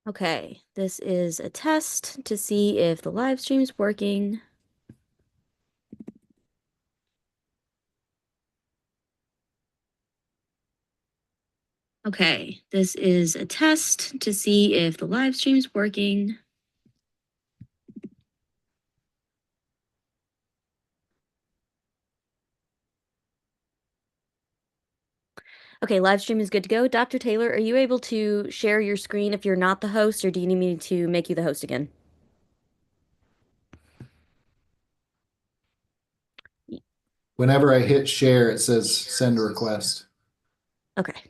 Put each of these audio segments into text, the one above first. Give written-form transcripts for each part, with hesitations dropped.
Okay, this is a test to see if the live stream's working. Okay, this is a test to see if the live stream's working. Okay, live stream is good to go. Dr. Taylor, are you able to share your screen if you're not the host, or do you need me to make you the host again? Whenever I hit share, it says send a request. Okay.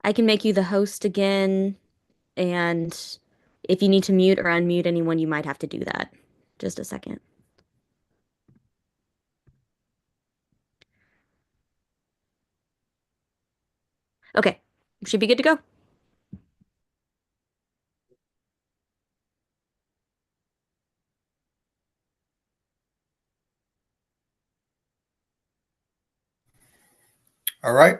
I can make you the host again, and if you need to mute or unmute anyone, you might have to do that. Just a second. Okay, should be good to go. All right.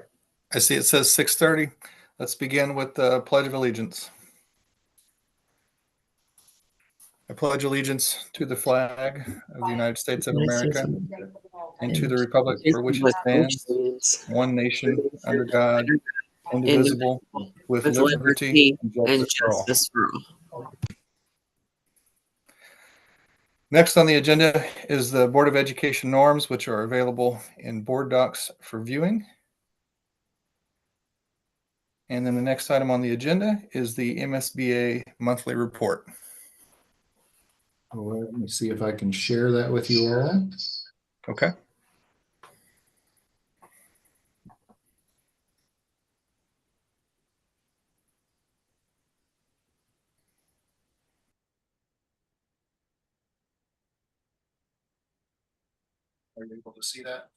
I see it says 6:30. Let's begin with the Pledge of Allegiance. I pledge allegiance to the flag of the United States of America and to the republic for which it stands, one nation, under God, indivisible, with liberty and justice for all. Next on the agenda is the Board of Education norms, which are available in board docs for viewing. And then the next item on the agenda is the MSBA monthly report. Well, let me see if I can share that with you all. Okay. Are you able to see that?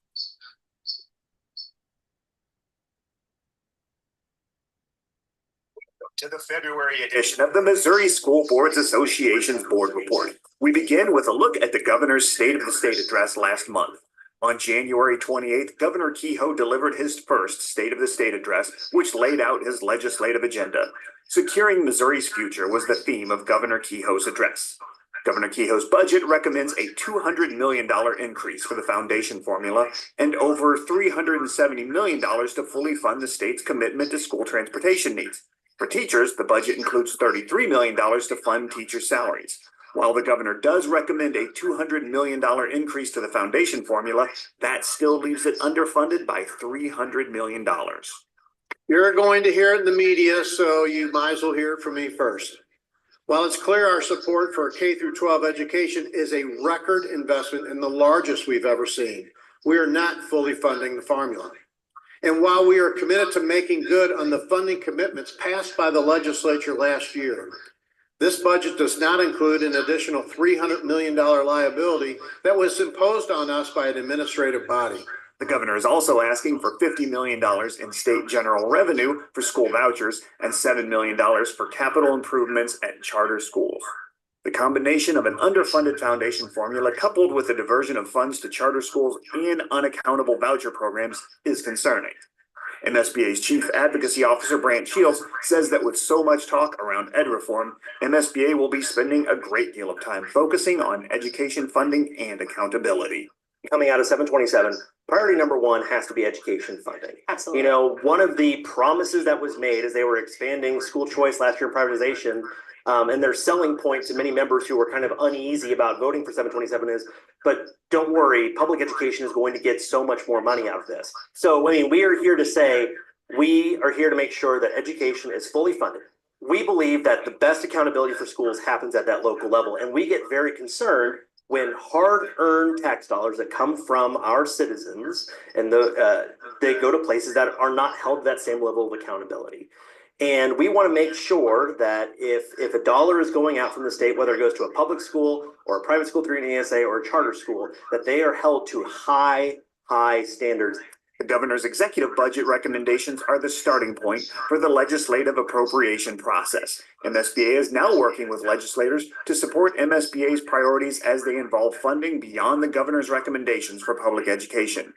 To the February edition of the Missouri School Boards Association's Board Report. We begin with a look at the governor's State of the State address last month. On January 28th, Governor Kehoe delivered his first State of the State address, which laid out his legislative agenda. Securing Missouri's future was the theme of Governor Kehoe's address. Governor Kehoe's budget recommends a $200 million increase for the foundation formula and over $370 million to fully fund the state's commitment to school transportation needs. For teachers, the budget includes $33 million to fund teacher salaries. While the governor does recommend a $200 million increase to the foundation formula, that still leaves it underfunded by $300 million. You're going to hear it in the media, so you might as well hear it from me first. While it's clear our support for K through 12 education is a record investment and the largest we've ever seen, we are not fully funding the formula. And while we are committed to making good on the funding commitments passed by the legislature last year, this budget does not include an additional $300 million liability that was imposed on us by an administrative body. The governor is also asking for $50 million in state general revenue for school vouchers and $7 million for capital improvements at charter schools. The combination of an underfunded foundation formula coupled with the diversion of funds to charter schools and unaccountable voucher programs is concerning. MSBA's Chief Advocacy Officer Brant Shields says that with so much talk around ed reform, MSBA will be spending a great deal of time focusing on education funding and accountability. Coming out of 727, priority number one has to be education funding. Absolutely. You know, one of the promises that was made as they were expanding school choice last year in privatization, and their selling point to many members who were kind of uneasy about voting for 727 is, but don't worry, public education is going to get so much more money out of this. So, I mean, we are here to say, we are here to make sure that education is fully funded. We believe that the best accountability for schools happens at that local level, and we get very concerned when hard-earned tax dollars that come from our citizens and they go to places that are not held to that same level of accountability. And we want to make sure that if a dollar is going out from the state, whether it goes to a public school or a private school through an ESA or a charter school, that they are held to high standards. The governor's executive budget recommendations are the starting point for the legislative appropriation process. MSBA is now working with legislators to support MSBA's priorities as they involve funding beyond the governor's recommendations for public education.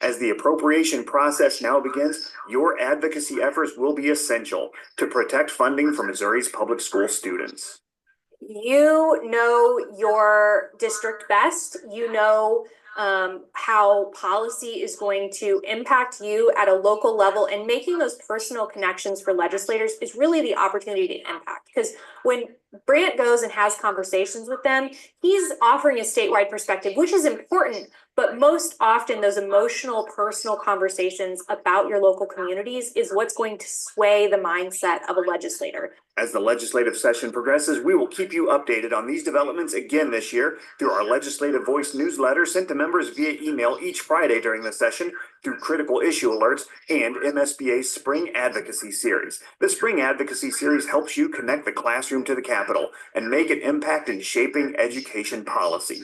As the appropriation process now begins, your advocacy efforts will be essential to protect funding for Missouri's public school students. You know your district best. You know how policy is going to impact you at a local level, and making those personal connections for legislators is really the opportunity to impact. Because when Brant goes and has conversations with them, he's offering a statewide perspective, which is important, but most often those emotional, personal conversations about your local communities is what's going to sway the mindset of a legislator. As the legislative session progresses, we will keep you updated on these developments again this year through our Legislative Voice newsletter sent to members via email each Friday during the session, through critical issue alerts, and MSBA's Spring Advocacy Series. The Spring Advocacy Series helps you connect the classroom to the Capitol and make an impact in shaping education policy.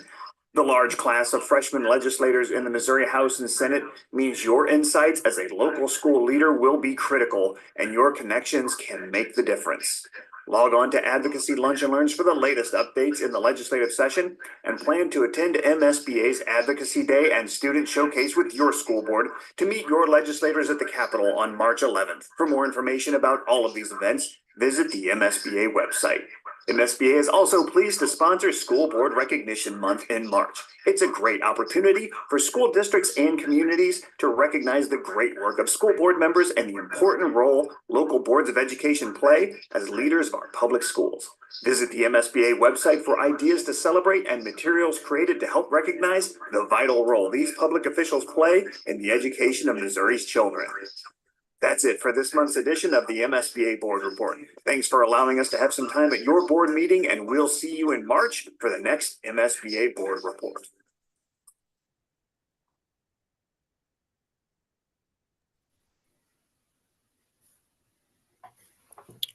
The large class of freshman legislators in the Missouri House and Senate means your insights as a local school leader will be critical, and your connections can make the difference. Log on to Advocacy Lunch and Learns for the latest updates in the legislative session, and plan to attend MSBA's Advocacy Day and Student Showcase with your school board to meet your legislators at the Capitol on March 11th. For more information about all of these events, visit the MSBA website. MSBA is also pleased to sponsor School Board Recognition Month in March. It's a great opportunity for school districts and communities to recognize the great work of school board members and the important role local boards of education play as leaders of our public schools. Visit the MSBA website for ideas to celebrate and materials created to help recognize the vital role these public officials play in the education of Missouri's children. That's it for this month's edition of the MSBA Board Report. Thanks for allowing us to have some time at your board meeting, and we'll see you in March for the next MSBA Board Report.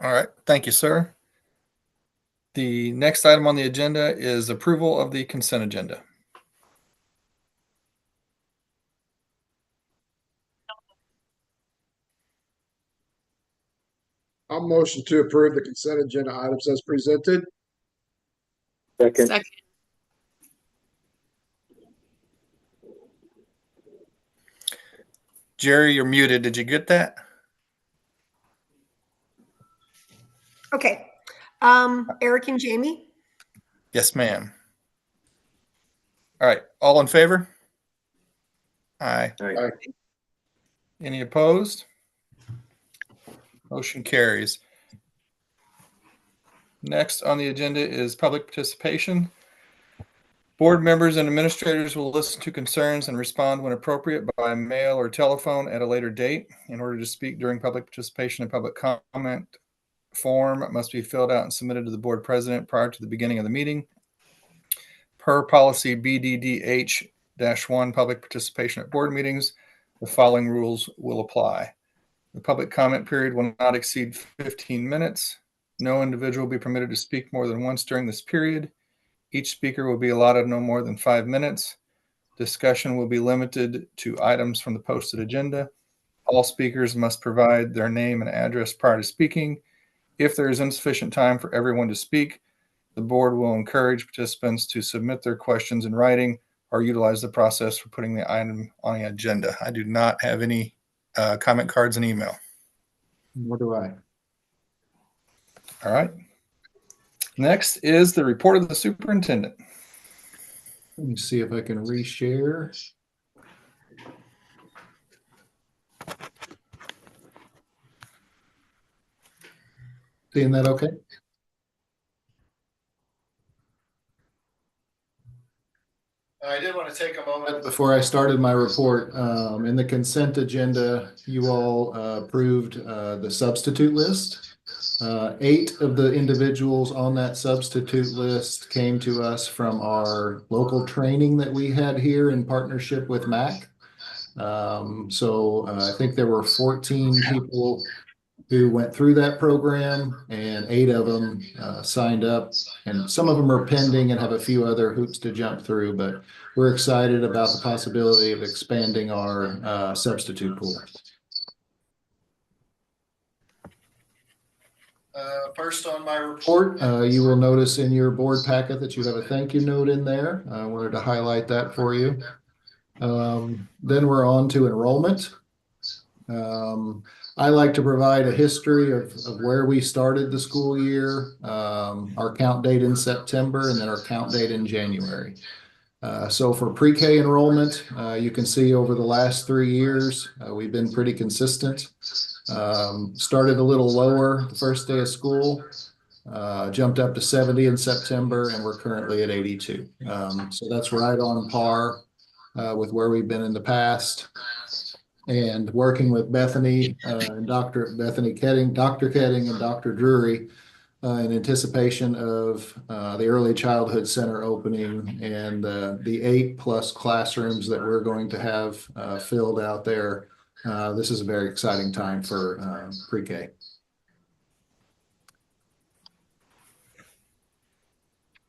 All right. Thank you, sir. The next item on the agenda is approval of the consent agenda. I'll motion to approve the consent agenda items as presented. Second. Jerry, you're muted. Did you get that? Okay. Eric and Jamie? Yes, ma'am. All right. All in favor? Aye. Aye. Any opposed? Motion carries. Next on the agenda is public participation. Board members and administrators will listen to concerns and respond when appropriate by mail or telephone at a later date. In order to speak during public participation, a public comment form must be filled out and submitted to the board president prior to the beginning of the meeting. Per policy BDDH-1, public participation at board meetings, the following rules will apply. The public comment period will not exceed 15 minutes. No individual will be permitted to speak more than once during this period. Each speaker will be allotted no more than 5 minutes. Discussion will be limited to items from the posted agenda. All speakers must provide their name and address prior to speaking. If there is insufficient time for everyone to speak, the board will encourage participants to submit their questions in writing or utilize the process for putting the item on the agenda. I do not have any comment cards and email. Nor do I. All right. Next is the report of the superintendent. Let me see if I can reshare. Seeing that okay? I did want to take a moment before I started my report. In the consent agenda, you all approved the substitute list. 8 of the individuals on that substitute list came to us from our local training that we had here in partnership with MAC. I think there were 14 people who went through that program, and 8 of them signed up, and some of them are pending and have a few other hoops to jump through, but we're excited about the possibility of expanding our substitute pool. First on my report, you will notice in your board packet that you have a thank you note in there. I wanted to highlight that for you. Then we're on to enrollment. I like to provide a history of where we started the school year, our count date in September, and then our count date in January. So for pre-K enrollment, you can see over the last 3 years, we've been pretty consistent. Started a little lower the first day of school, jumped up to 70 in September, and we're currently at 82. So that's right on par with where we've been in the past. And working with Bethany and Dr. Bethany Ketting, Dr. Ketting and Dr. Drury in anticipation of the early childhood center opening and the 8+ classrooms that we're going to have filled out there. This is a very exciting time for pre-K.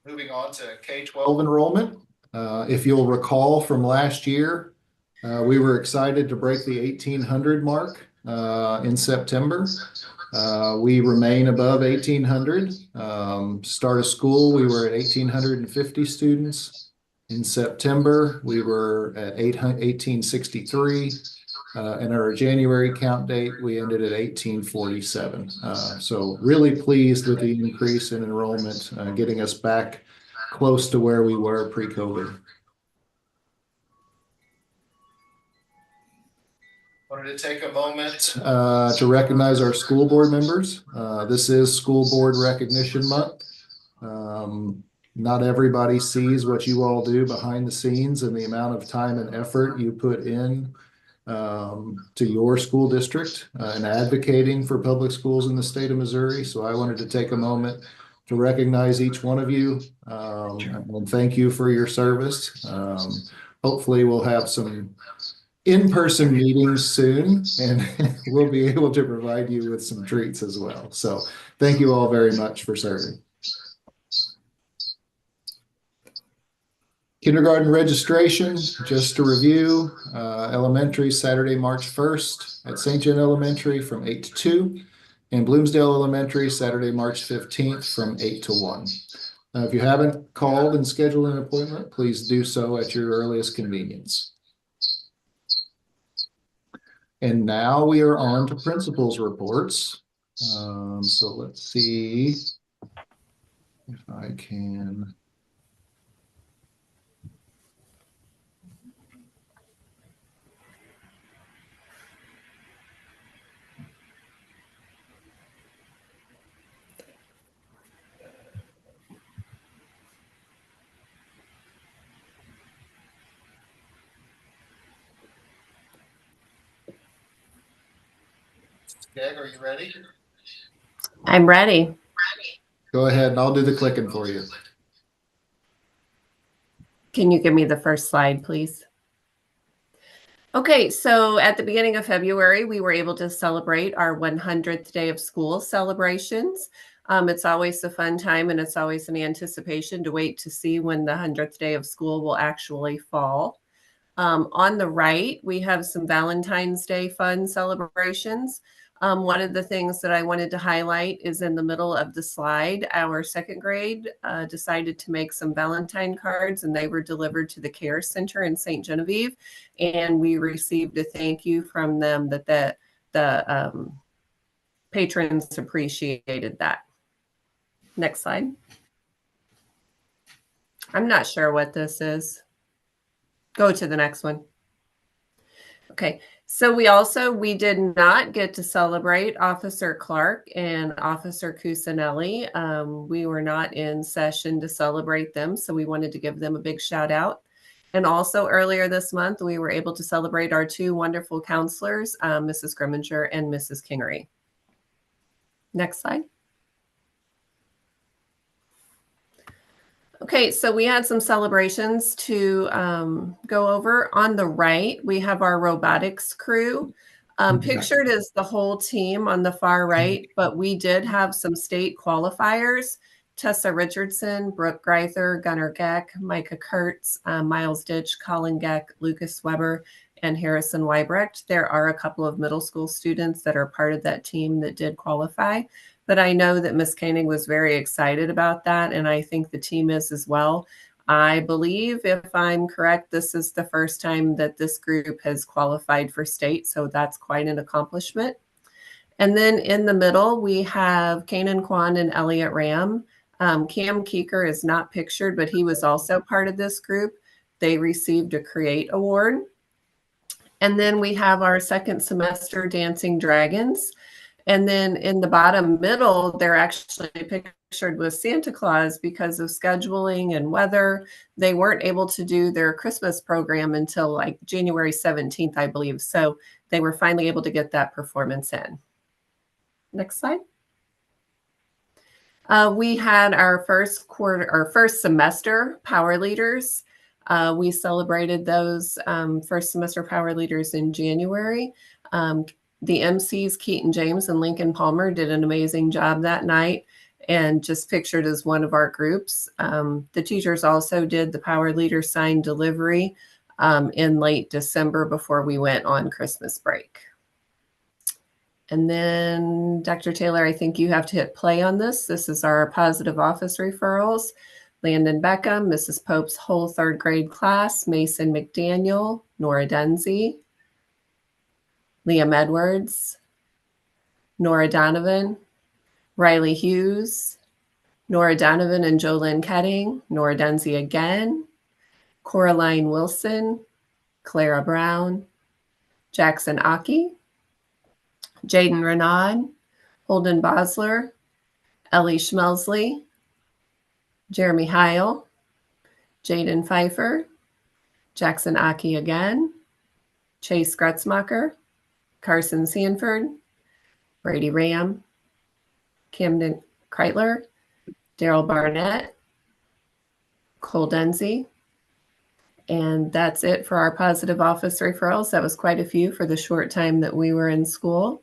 Moving on to K-12 enrollment. If you'll recall from last year, we were excited to break the 1,800 mark in September. We remain above 1,800. Start of school, we were at 1,850 students. In September, we were at 1,863. And our January count date, we ended at 1,847. So really pleased with the increase in enrollment, getting us back close to where we were pre-COVID. Wanted to take a moment to recognize our school board members. This is School Board Recognition Month. Not everybody sees what you all do behind the scenes and the amount of time and effort you put in to your school district and advocating for public schools in the state of Missouri. So I wanted to take a moment to recognize each one of you and thank you for your service. Hopefully we'll have some in-person meetings soon, and we'll be able to provide you with some treats as well. So thank you all very much for serving. Kindergarten registration, just to review, elementary Saturday, March 1st at St. John Elementary from 8 to 2, and Bloomsdale Elementary Saturday, March 15th from 8 to 1. If you haven't called and scheduled an appointment, please do so at your earliest convenience. And now we are on to principals reports. So let's see if I can. Skag, are you ready? I'm ready. Go ahead and I'll do the clicking for you. Can you give me the first slide, please? Okay, so at the beginning of February, we were able to celebrate our 100th day of school celebrations. It's always a fun time, and it's always an anticipation to wait to see when the 100th day of school will actually fall. On the right, we have some Valentine's Day fun celebrations. One of the things that I wanted to highlight is in the middle of the slide. Our second grade decided to make some Valentine cards, and they were delivered to the Care Center in St. Genevieve. And we received a thank you from them that the patrons appreciated that. Next slide. I'm not sure what this is. Go to the next one. Okay, so we did not get to celebrate Officer Clark and Officer Cusinelli. We were not in session to celebrate them, so we wanted to give them a big shout out. And also earlier this month, we were able to celebrate our two wonderful counselors, Mrs. Grimminger and Mrs. Kingery. Next slide. Okay, so we had some celebrations to go over. On the right, we have our robotics crew. Pictured as the whole team on the far right, but we did have some state qualifiers. Tessa Richardson, Brooke Greither, Gunnar Geck, Micah Kurtz, Miles Ditch, Colin Geck, Lucas Weber, and Harrison Weibrecht. There are a couple of middle school students that are part of that team that did qualify. But I know that Ms. Koenig was very excited about that, and I think the team is as well. I believe, if I'm correct, this is the first time that this group has qualified for state, so that's quite an accomplishment. And then in the middle, we have Kanan Kwan and Elliot Ram. Cam Keeker is not pictured, but he was also part of this group. They received a Create Award. And then we have our second semester Dancing Dragons. And then in the bottom middle, they're actually pictured with Santa Claus because of scheduling and weather. They weren't able to do their Christmas program until like January 17th, I believe. So they were finally able to get that performance in. Next slide. We had our first semester power leaders. We celebrated those first semester power leaders in January. The MCs, Keaton James and Lincoln Palmer, did an amazing job that night and just pictured as one of our groups. The teachers also did the power leader sign delivery in late December before we went on Christmas break. And then, Dr. Taylor, I think you have to hit play on this. This is our positive office referrals. Landon Beckham, Mrs. Pope's whole third grade class, Mason McDaniel, Nora Dunzy, Liam Edwards, Nora Donovan, Riley Hughes, Nora Donovan and Jolynn Ketting, Nora Dunzy again, Coraline Wilson, Clara Brown, Jackson Aki, Jaden Renaud, Holden Bosler, Ellie Schmelsley, Jeremy Heil, Jaden Pfeiffer, Jackson Aki again, Chase Gretzmacher, Carson Sanford, Brady Ram, Camden Kreitler, Daryl Barnett, Cole Dunzy. And that's it for our positive office referrals. That was quite a few for the short time that we were in school.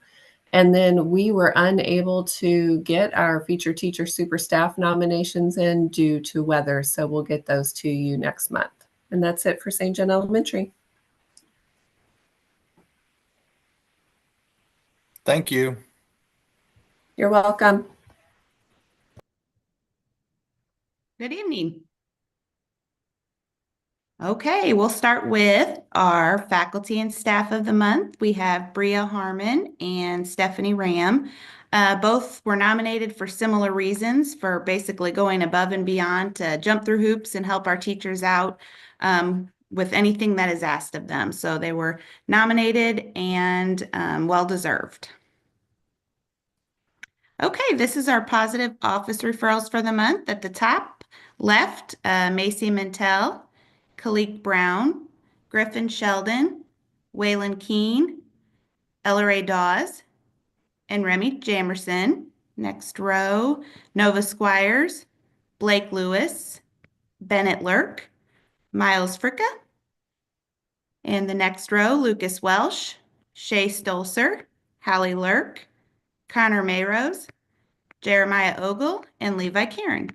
And then we were unable to get our featured teacher super staff nominations in due to weather. So we'll get those to you next month. And that's it for St. John Elementary. Thank you. You're welcome. Good evening. Okay, we'll start with our faculty and staff of the month. We have Bria Harmon and Stephanie Ram. Both were nominated for similar reasons, for basically going above and beyond to jump through hoops and help our teachers out with anything that is asked of them. So they were nominated and well-deserved. Okay, this is our positive office referrals for the month. At the top left, Macy Mintel, Kalik Brown, Griffin Sheldon, Waylon Keene, Ella Dawes, and Remy Jamerson. Next row, Nova Squires, Blake Lewis, Bennett Lurk, Miles Fricka. And the next row, Lucas Welsh, Shay Stolzer, Hallie Lurk, Connor Mayrose, Jeremiah Ogle, and Levi Karen.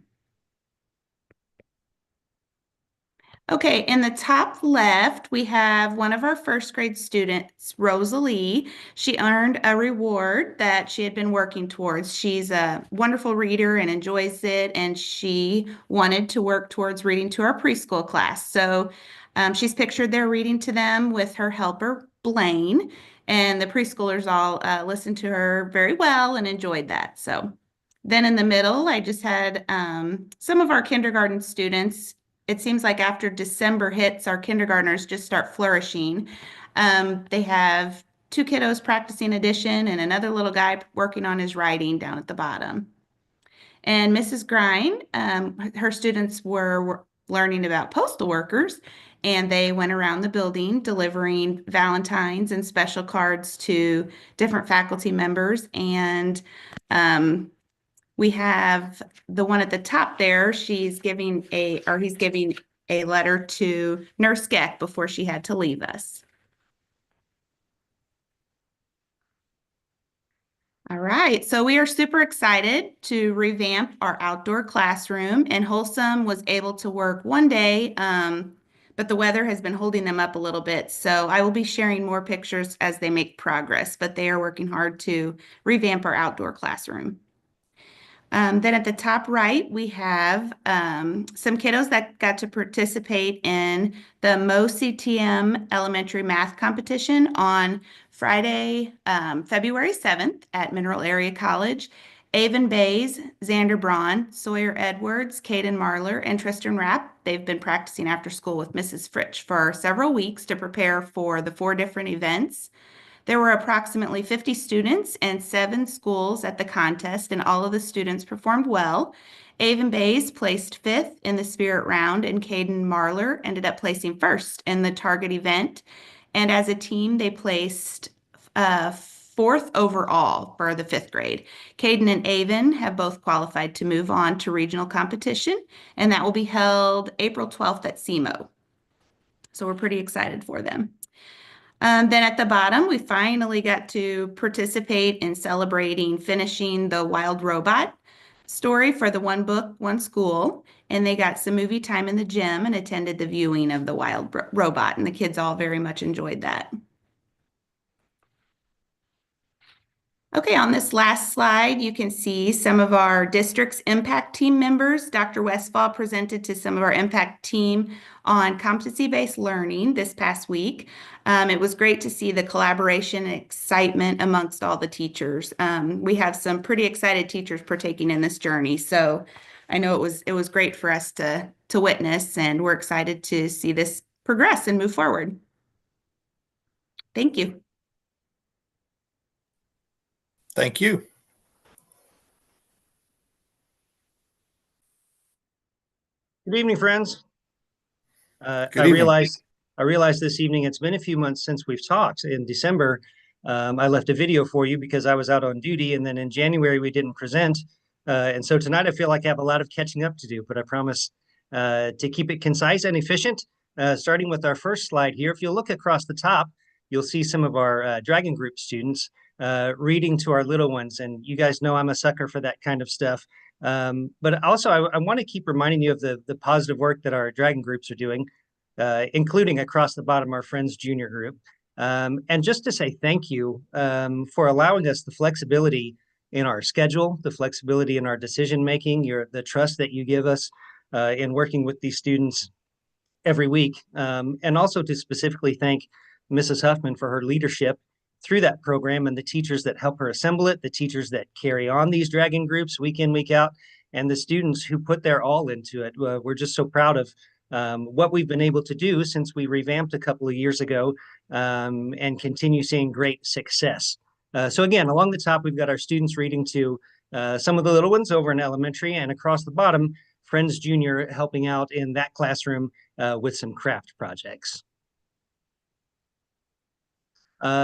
Okay, in the top left, we have one of our first grade students, Rosalie. She earned a reward that she had been working towards. She's a wonderful reader and enjoys it, and she wanted to work towards reading to our preschool class. So she's pictured there reading to them with her helper, Blaine, and the preschoolers all listened to her very well and enjoyed that. So then in the middle, I just had some of our kindergarten students. It seems like after December hits, our kindergartners just start flourishing. They have 2 kiddos practicing addition and another little guy working on his writing down at the bottom. And Mrs. Grind, her students were learning about postal workers, and they went around the building delivering Valentines and special cards to different faculty members. And we have the one at the top there. He's giving a letter to Nurse Geck before she had to leave us. All right, so we are super excited to revamp our outdoor classroom, and Wholesome was able to work one day, but the weather has been holding them up a little bit. So I will be sharing more pictures as they make progress, but they are working hard to revamp our outdoor classroom. Then at the top right, we have some kiddos that got to participate in the MoCTM Elementary Math Competition on Friday, February 7th at Mineral Area College. Avon Bays, Xander Braun, Sawyer Edwards, Caden Marler, and Tristan Rapp. They've been practicing after school with Mrs. Fritsch for several weeks to prepare for the 4 different events. There were approximately 50 students and 7 schools at the contest, and all of the students performed well. Avon Bays placed 5th in the spirit round, and Caden Marler ended up placing 1st in the target event. And as a team, they placed 4th overall for the 5th grade. Caden and Avon have both qualified to move on to regional competition, and that will be held April 12th at SEMO. So we're pretty excited for them. Then at the bottom, we finally got to participate in celebrating finishing the Wild Robot story for the One Book, One School. And they got some movie time in the gym and attended the viewing of the Wild Robot. And the kids all very much enjoyed that. Okay, on this last slide, you can see some of our district's impact team members. Dr. Westfall presented to some of our impact team on competency-based learning this past week. It was great to see the collaboration and excitement amongst all the teachers. We have some pretty excited teachers partaking in this journey, so I know it was great for us to witness, and we're excited to see this progress and move forward. Thank you. Thank you. Good evening, friends. Good I evening. realized this evening it's been a few months since we've talked. In December, I left a video for you because I was out on duty, and then in January we didn't present. And so tonight I feel like I have a lot of catching up to do, but I promise to keep it concise and efficient. Starting with our first slide here, if you look across the top, you'll see some of our Dragon Group students reading to our little ones. And you guys know I'm a sucker for that kind of stuff. But also, I want to keep reminding you of the positive work that our Dragon Groups are doing, including across the bottom, our Friends Junior Group. And just to say thank you for allowing us the flexibility in our schedule, the flexibility in our decision making, the trust that you give us in working with these students every week. And also to specifically thank Mrs. Huffman for her leadership through that program and the teachers that help her assemble it, the teachers that carry on these Dragon Groups week in, week out, and the students who put their all into it. We're just so proud of what we've been able to do since we revamped a couple of years ago and continue seeing great success. So again, along the top, we've got our students reading to some of the little ones over in elementary, and across the bottom, Friends Junior helping out in that classroom with some craft projects.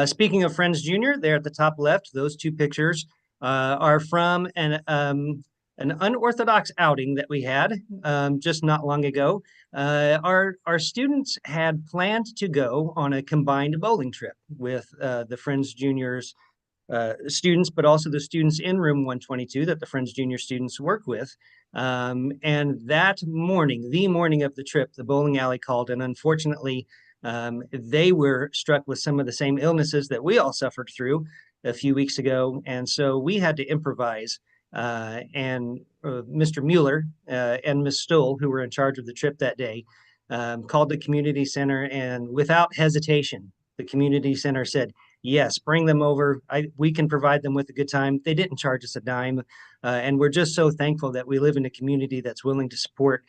Speaking of Friends Junior, there at the top left, those 2 pictures are from an unorthodox outing that we had just not long ago. Our students had planned to go on a combined bowling trip with the Friends Junior's students, but also the students in room 122 that the Friends Junior students work with. And that morning, the morning of the trip, the bowling alley called, and unfortunately, they were struck with some of the same illnesses that we all suffered through a few weeks ago. And so we had to improvise. And Mr. Mueller and Ms. Stoll, who were in charge of the trip that day, called the community center, and without hesitation, the community center said, yes, bring them over. We can provide them with a good time. They didn't charge us a dime. And we're just so thankful that we live in a community that's willing to support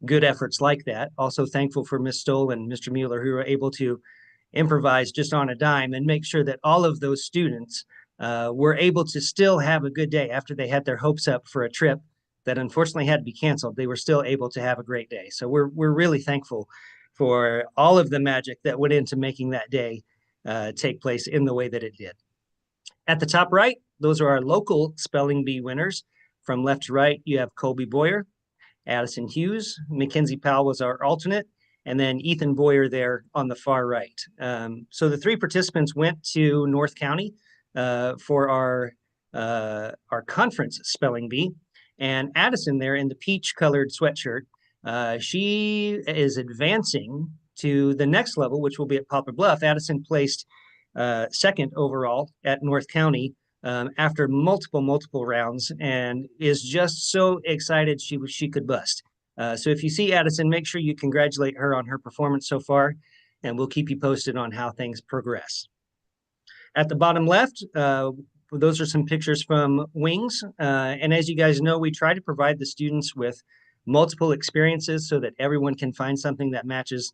good efforts like that. Also thankful for Ms. Stoll and Mr. Mueller, who were able to improvise just on a dime and make sure that all of those students were able to still have a good day after they had their hopes up for a trip that unfortunately had to be canceled. They were still able to have a great day. So we're really thankful for all of the magic that went into making that day take place in the way that it did. At the top right, those are our local spelling bee winners. From left to right, you have Colby Boyer, Addison Hughes, Mackenzie Powell was our alternate, and then Ethan Boyer there on the far right. So the 3 participants went to North County for our conference spelling bee, and Addison there in the peach colored sweatshirt, she is advancing to the next level, which will be at Poplar Bluff. Addison placed 2nd overall at North County after multiple rounds and is just so excited she could bust. So if you see Addison, make sure you congratulate her on her performance so far, and we'll keep you posted on how things progress. At the bottom left, those are some pictures from Wings. And as you guys know, we try to provide the students with multiple experiences so that everyone can find something that matches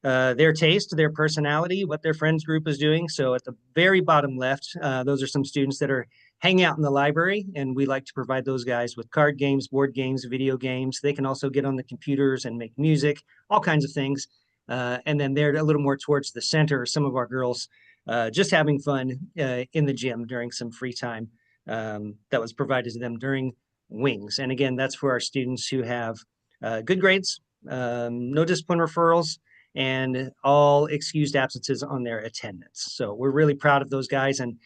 their taste, their personality, what their friends group is doing. So at the very bottom left, those are some students that are hanging out in the library, and we like to provide those guys with card games, board games, video games. They can also get on the computers and make music, all kinds of things. And then they're a little more towards the center, some of our girls just having fun in the gym during some free time that was provided to them during Wings. And again, that's for our students who have good grades, no discipline referrals, and all excused absences on their attendance. So we're really proud of those guys, and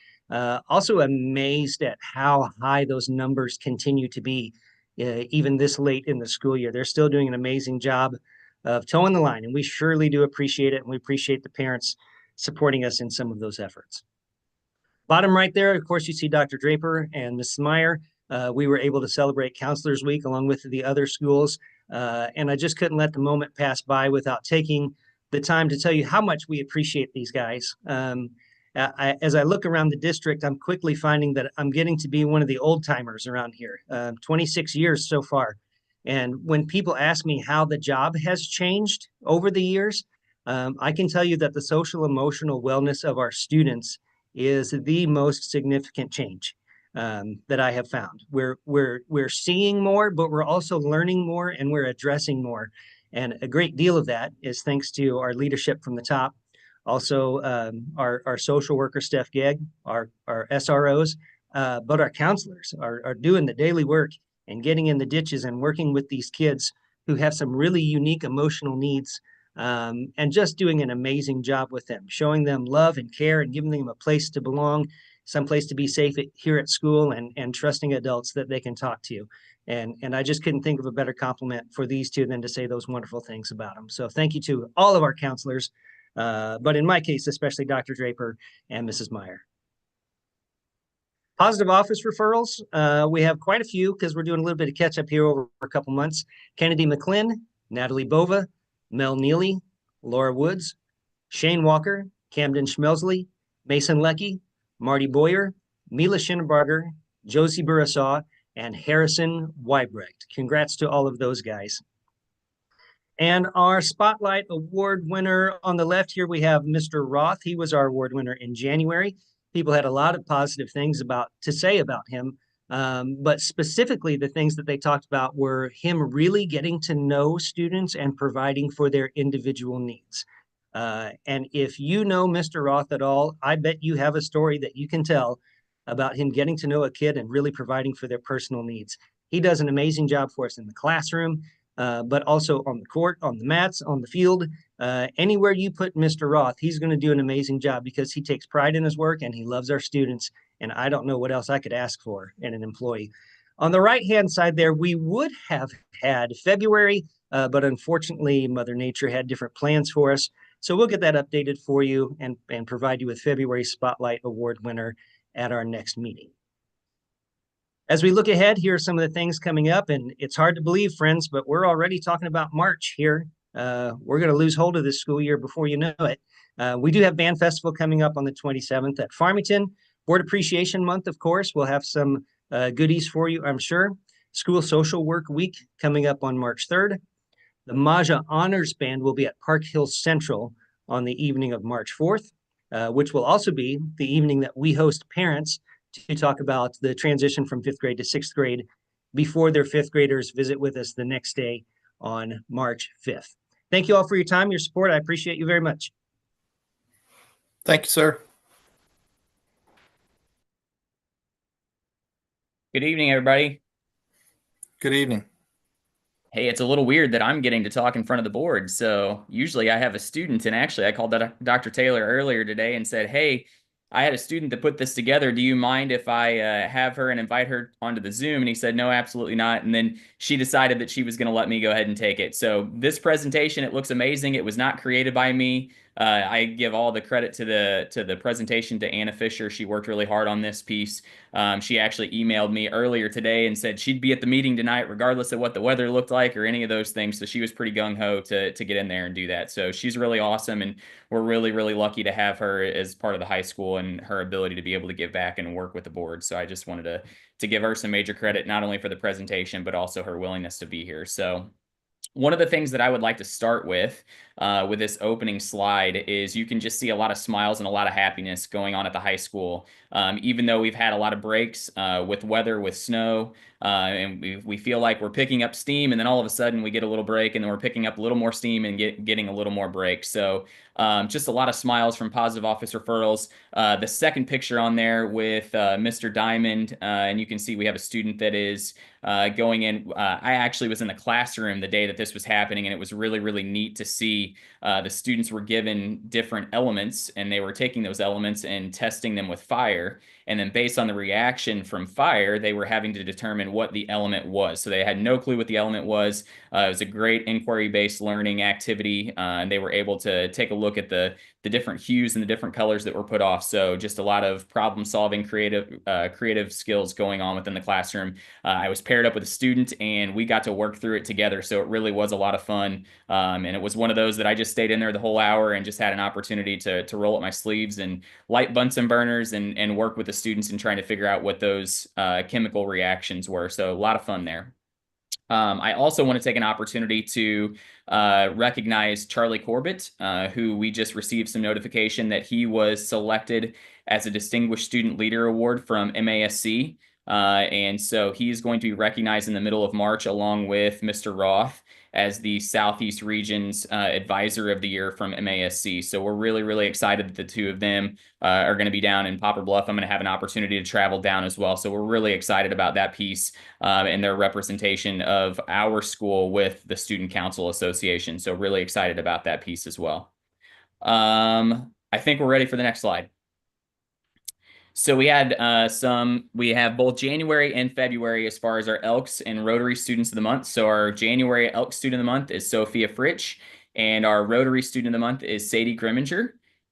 also amazed at how high those numbers continue to be, even this late in the school year. They're still doing an amazing job of towing the line, and we surely do appreciate it, and we appreciate the parents supporting us in some of those efforts. Bottom right there, of course, you see Dr. Draper and Mrs. Meyer. We were able to celebrate Counselors Week along with the other schools. And I just couldn't let the moment pass by without taking the time to tell you how much we appreciate these guys. As I look around the district, I'm quickly finding that I'm getting to be one of the old timers around here, 26 years so far. And when people ask me how the job has changed over the years, I can tell you that the social emotional wellness of our students is the most significant change that I have found. We're seeing more, but we're also learning more, and we're addressing more. And a great deal of that is thanks to our leadership from the top. Also, our social worker, Steph Gegg, our SROs, but our counselors are doing the daily work and getting in the ditches and working with these kids who have some really unique emotional needs, and just doing an amazing job with them, showing them love and care and giving them a place to belong, some place to be safe here at school, and trusting adults that they can talk to. And I just couldn't think of a better compliment for these two than to say those wonderful things about them. So thank you to all of our counselors, but in my case, especially Dr. Draper and Mrs. Meyer. Positive office referrals, we have quite a few because we're doing a little bit of catch up here over a couple months. Kennedy McClin, Natalie Bova, Mel Neely, Laura Woods, Shane Walker, Camden Schmelsley, Mason Leckie, Marty Boyer, Mila Schinnebarger, Josie Burasaw, and Harrison Weibrecht. Congrats to all of those guys. And our Spotlight Award winner on the left here, we have Mr. Roth. He was our award winner in January. People had a lot of positive things to say about him, but specifically the things that they talked about were him really getting to know students and providing for their individual needs. And if you know Mr. Roth at all, I bet you have a story that you can tell about him getting to know a kid and really providing for their personal needs. He does an amazing job for us in the classroom, but also on the court, on the mats, on the field. Anywhere you put Mr. Roth, he's going to do an amazing job because he takes pride in his work and he loves our students. And I don't know what else I could ask for in an employee. On the right-hand side there, we would have had February, but unfortunately, Mother Nature had different plans for us. So we'll get that updated for you and provide you with February Spotlight Award winner at our next meeting. As we look ahead, here are some of the things coming up, and it's hard to believe, friends, but we're already talking about March here. We're going to lose hold of this school year before you know it. We do have Band Festival coming up on the 27th at Farmington. Board Appreciation Month, of course, we'll have some goodies for you, I'm sure. School Social Work Week coming up on March 3rd. The Maja Honors Band will be at Park Hill Central on the evening of March 4th, which will also be the evening that we host parents to talk about the transition from 5th grade to 6th grade before their 5th graders visit with us the next day on March 5th. Thank you all for your time, your support. I appreciate you very much. Thank you, sir. Good evening, everybody. Good evening. Hey, it's a little weird that I'm getting to talk in front of the board. So usually I have a student, and actually I called Dr. Taylor earlier today and said, hey, I had a student that put this together. Do you mind if I have her and invite her onto the Zoom? And he said, no, absolutely not. And then she decided that she was going to let me go ahead and take it. So this presentation, it looks amazing. It was not created by me. I give all the credit to the presentation to Anna Fisher. She worked really hard on this piece. She actually emailed me earlier today and said she'd be at the meeting tonight, regardless of what the weather looked like or any of those things. So she was pretty gung ho to get in there and do that. So she's really awesome, and we're really, really lucky to have her as part of the high school and her ability to be able to give back and work with the board. So I just wanted to give her some major credit, not only for the presentation, but also her willingness to be here. So one of the things that I would like to start with this opening slide is you can just see a lot of smiles and a lot of happiness going on at the high school. Even though we've had a lot of breaks with weather, with snow, and we feel like we're picking up steam, and then all of a sudden we get a little break, and then we're picking up a little more steam and getting a little more break. So just a lot of smiles from positive office referrals. The second picture on there with Mr. Diamond, and you can see we have a student that is going in. I actually was in the classroom the day that this was happening, and it was really, really neat to see the students were given different elements, and they were taking those elements and testing them with fire. And then based on the reaction from fire, they were having to determine what the element was. So they had no clue what the element was. It was a great inquiry-based learning activity, and they were able to take a look at the different hues and the different colors that were put off. So just a lot of problem-solving, creative skills going on within the classroom. I was paired up with a student, and we got to work through it together. So it really was a lot of fun. And it was one of those that I just stayed in there the whole hour and just had an opportunity to roll up my sleeves and light Bunsen burners and work with the students and trying to figure out what those chemical reactions were. So a lot of fun there. I also want to take an opportunity to recognize Charlie Corbett, who we just received some notification that he was selected as a Distinguished Student Leader Award from MASC. And so he's going to be recognized in the middle of March along with Mr. Roth as the Southeast Region's Advisor of the Year from MASC. So we're really, really excited that the two of them are going to be down in Poplar Bluff. I'm going to have an opportunity to travel down as well. So we're really excited about that piece and their representation of our school with the Student Council Association. So really excited about that piece as well. I think we're ready for the next slide. So we have both January and February as far as our Elks and Rotary Students of the Month. So our January Elks Student of the Month is Sophia Fritsch, and our Rotary Student of the Month is Sadie Grimminger.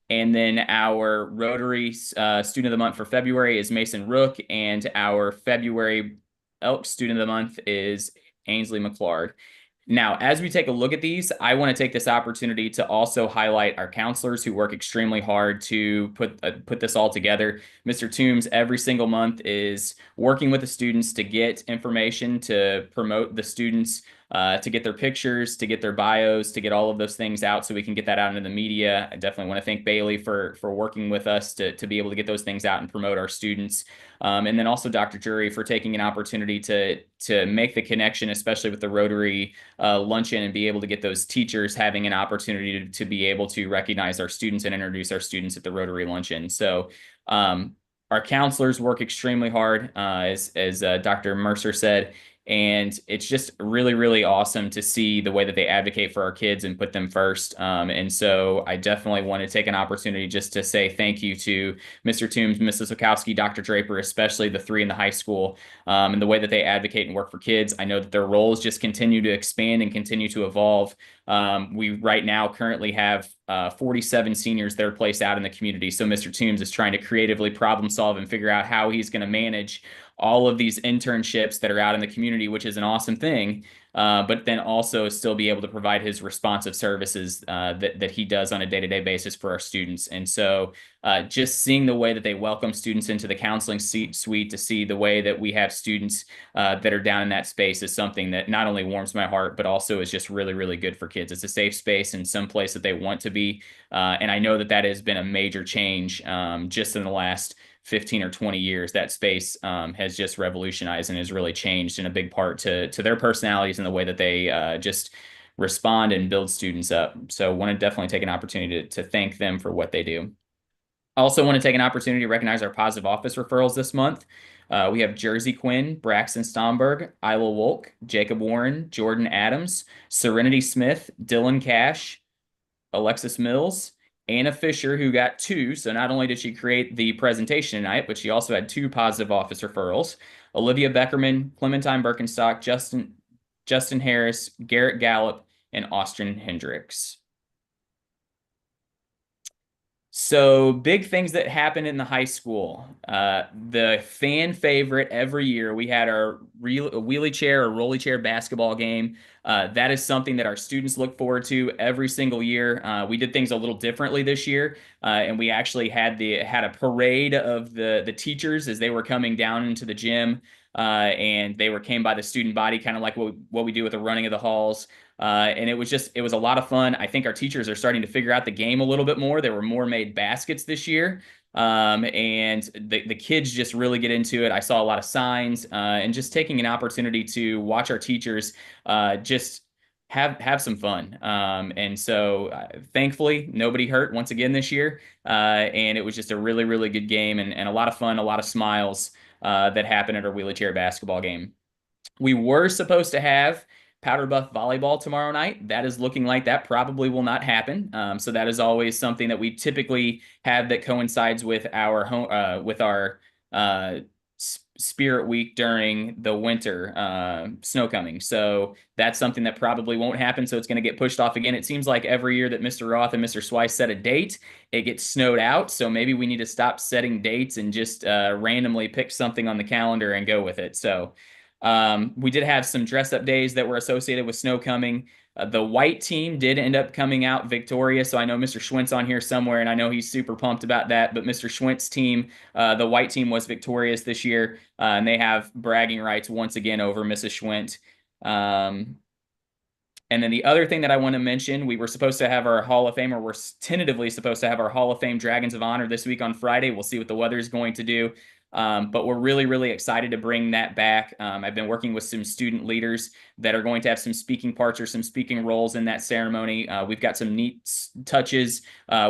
And then our Rotary Student of the Month for February is Mason Rook, and our February Elks Student of the Month is Ainsley McClard. Now, as we take a look at these, I want to take this opportunity to also highlight our counselors who work extremely hard to put this all together. Mr. Toombs every single month is working with the students to get information, to promote the students, to get their pictures, to get their bios, to get all of those things out so we can get that out into the media. I definitely want to thank Bailey for working with us to be able to get those things out and promote our students. And then also Dr. Jury for taking an opportunity to make the connection, especially with the Rotary luncheon, and be able to get those teachers having an opportunity to be able to recognize our students and introduce our students at the Rotary luncheon. So our counselors work extremely hard, as Dr. Mercer said, and it's just really, really awesome to see the way that they advocate for our kids and put them first. And so I definitely want to take an opportunity just to say thank you to Mr. Toombs, Mrs. Okowski, Dr. Draper, especially the three in the high school, and the way that they advocate and work for kids. I know that their roles just continue to expand and continue to evolve. We right now currently have 47 seniors that are placed out in the community. So Mr. Toombs is trying to creatively problem solve and figure out how he's going to manage all of these internships that are out in the community, which is an awesome thing, but then also still be able to provide his responsive services that he does on a day-to-day basis for our students. And so just seeing the way that they welcome students into the counseling suite, to see the way that we have students that are down in that space is something that not only warms my heart, but also is just really, really good for kids. It's a safe space and some place that they want to be. And I know that that has been a major change just in the last 15 or 20 years. That space has just revolutionized and has really changed in a big part to their personalities and the way that they just respond and build students up. So I want to definitely take an opportunity to thank them for what they do. I also want to take an opportunity to recognize our positive office referrals this month. We have Jersey Quinn, Braxton Stomberg, Isla Wolk, Jacob Warren, Jordan Adams, Serenity Smith, Dylan Cash, Alexis Mills, Anna Fisher, who got 2. So not only did she create the presentation tonight, but she also had 2 positive office referrals. Olivia Beckerman, Clementine Birkenstock, Justin Harris, Garrett Gallup, and Austin Hendricks. So big things that happened in the high school. The fan favorite every year, we had our wheelie chair or rolly chair basketball game. That is something that our students look forward to every single year. We did things a little differently this year, and we actually had a parade of the teachers as they were coming down into the gym, and they came by the student body, kind of like what we do with the running of the halls. And it was a lot of fun. I think our teachers are starting to figure out the game a little bit more. There were more made baskets this year. And the kids just really get into it. I saw a lot of signs, and just taking an opportunity to watch our teachers just have some fun. And so thankfully, nobody hurt once again this year. And it was just a really, really good game and a lot of fun, a lot of smiles that happened at our wheelchair basketball game. We were supposed to have Powder Buff volleyball tomorrow night. That is looking like that probably will not happen. So that is always something that we typically have that coincides with our uh, Spirit Week during the winter snow coming. So that's something that probably won't happen. So it's going to get pushed off again. It seems like every year that Mr. Roth and Mr. Swice set a date, it gets snowed out. So maybe we need to stop setting dates and just randomly pick something on the calendar and go with it. So we did have some dress up days that were associated with snow coming. The white team did end up coming out victorious. So I know Mr. Schwint's on here somewhere, and I know he's super pumped about that. But Mr. Schwint's team, the white team, was victorious this year, and they have bragging rights once again over Mrs. Schwint. And then the other thing that I want to mention, we were supposed to have our Hall of Fame, or we're tentatively supposed to have our Hall of Fame Dragons of Honor this week on Friday. We'll see what the weather is going to do. But we're really, really excited to bring that back. I've been working with some student leaders that are going to have some speaking parts or some speaking roles in that ceremony. We've got some neat touches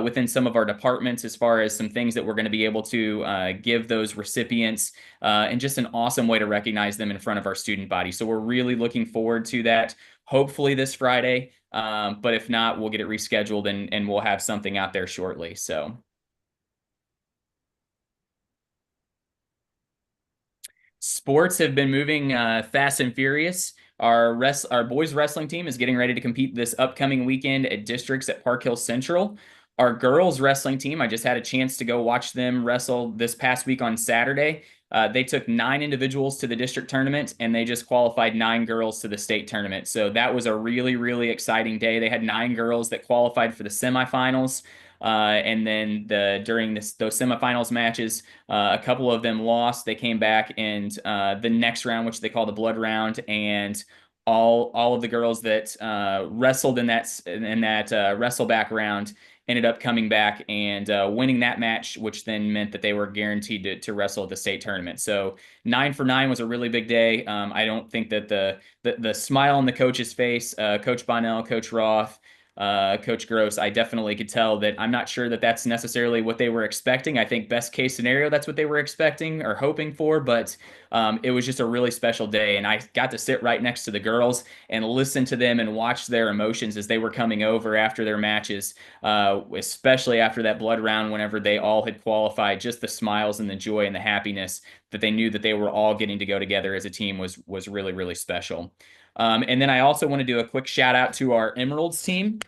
within some of our departments as far as some things that we're going to be able to give those recipients, and just an awesome way to recognize them in front of our student body. So we're really looking forward to that, hopefully this Friday. But if not, we'll get it rescheduled and we'll have something out there shortly. So. Sports have been moving fast and furious. Our boys wrestling team is getting ready to compete this upcoming weekend at districts at Park Hill Central. Our girls wrestling team, I just had a chance to go watch them wrestle this past week on Saturday. They took 9 individuals to the district tournament, and they just qualified 9 girls to the state tournament. So that was a really, really exciting day. They had 9 girls that qualified for the semifinals. And then during those semifinals matches, a couple of them lost. They came back and the next round, which they call the blood round, and all of the girls that wrestled in that wrestle back round ended up coming back and winning that match, which then meant that they were guaranteed to wrestle at the state tournament. So 9 for 9 was a really big day. I don't think that the smile on the coach's face, Coach Bonnell, Coach Roth, Coach Gross, I definitely could tell that I'm not sure that that's necessarily what they were expecting. I think best case scenario, that's what they were expecting or hoping for, but it was just a really special day. And I got to sit right next to the girls and listen to them and watch their emotions as they were coming over after their matches, especially after that blood round, whenever they all had qualified. Just the smiles and the joy and the happiness that they knew that they were all getting to go together as a team was really, really special. And then I also want to do a quick shout out to our Emeralds team.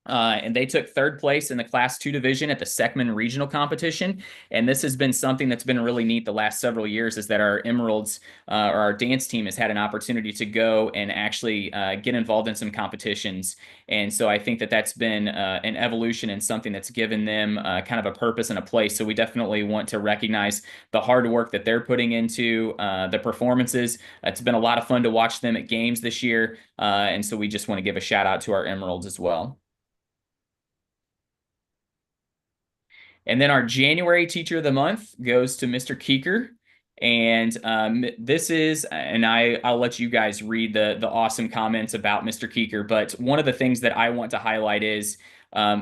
And they took 3rd place in the Class 2 division at the Seckman Regional Competition. And this has been something that's been really neat the last several years, is that our Emeralds, or our dance team, has had an opportunity to go and actually get involved in some competitions. And so I think that that's been an evolution and something that's given them kind of a purpose and a place. So we definitely want to recognize the hard work that they're putting into the performances. It's been a lot of fun to watch them at games this year. And so we just want to give a shout out to our Emeralds as well. And then our January Teacher of the Month goes to Mr. Keeker. And this is, and I'll let you guys read the awesome comments about Mr. Keeker. But one of the things that I want to highlight is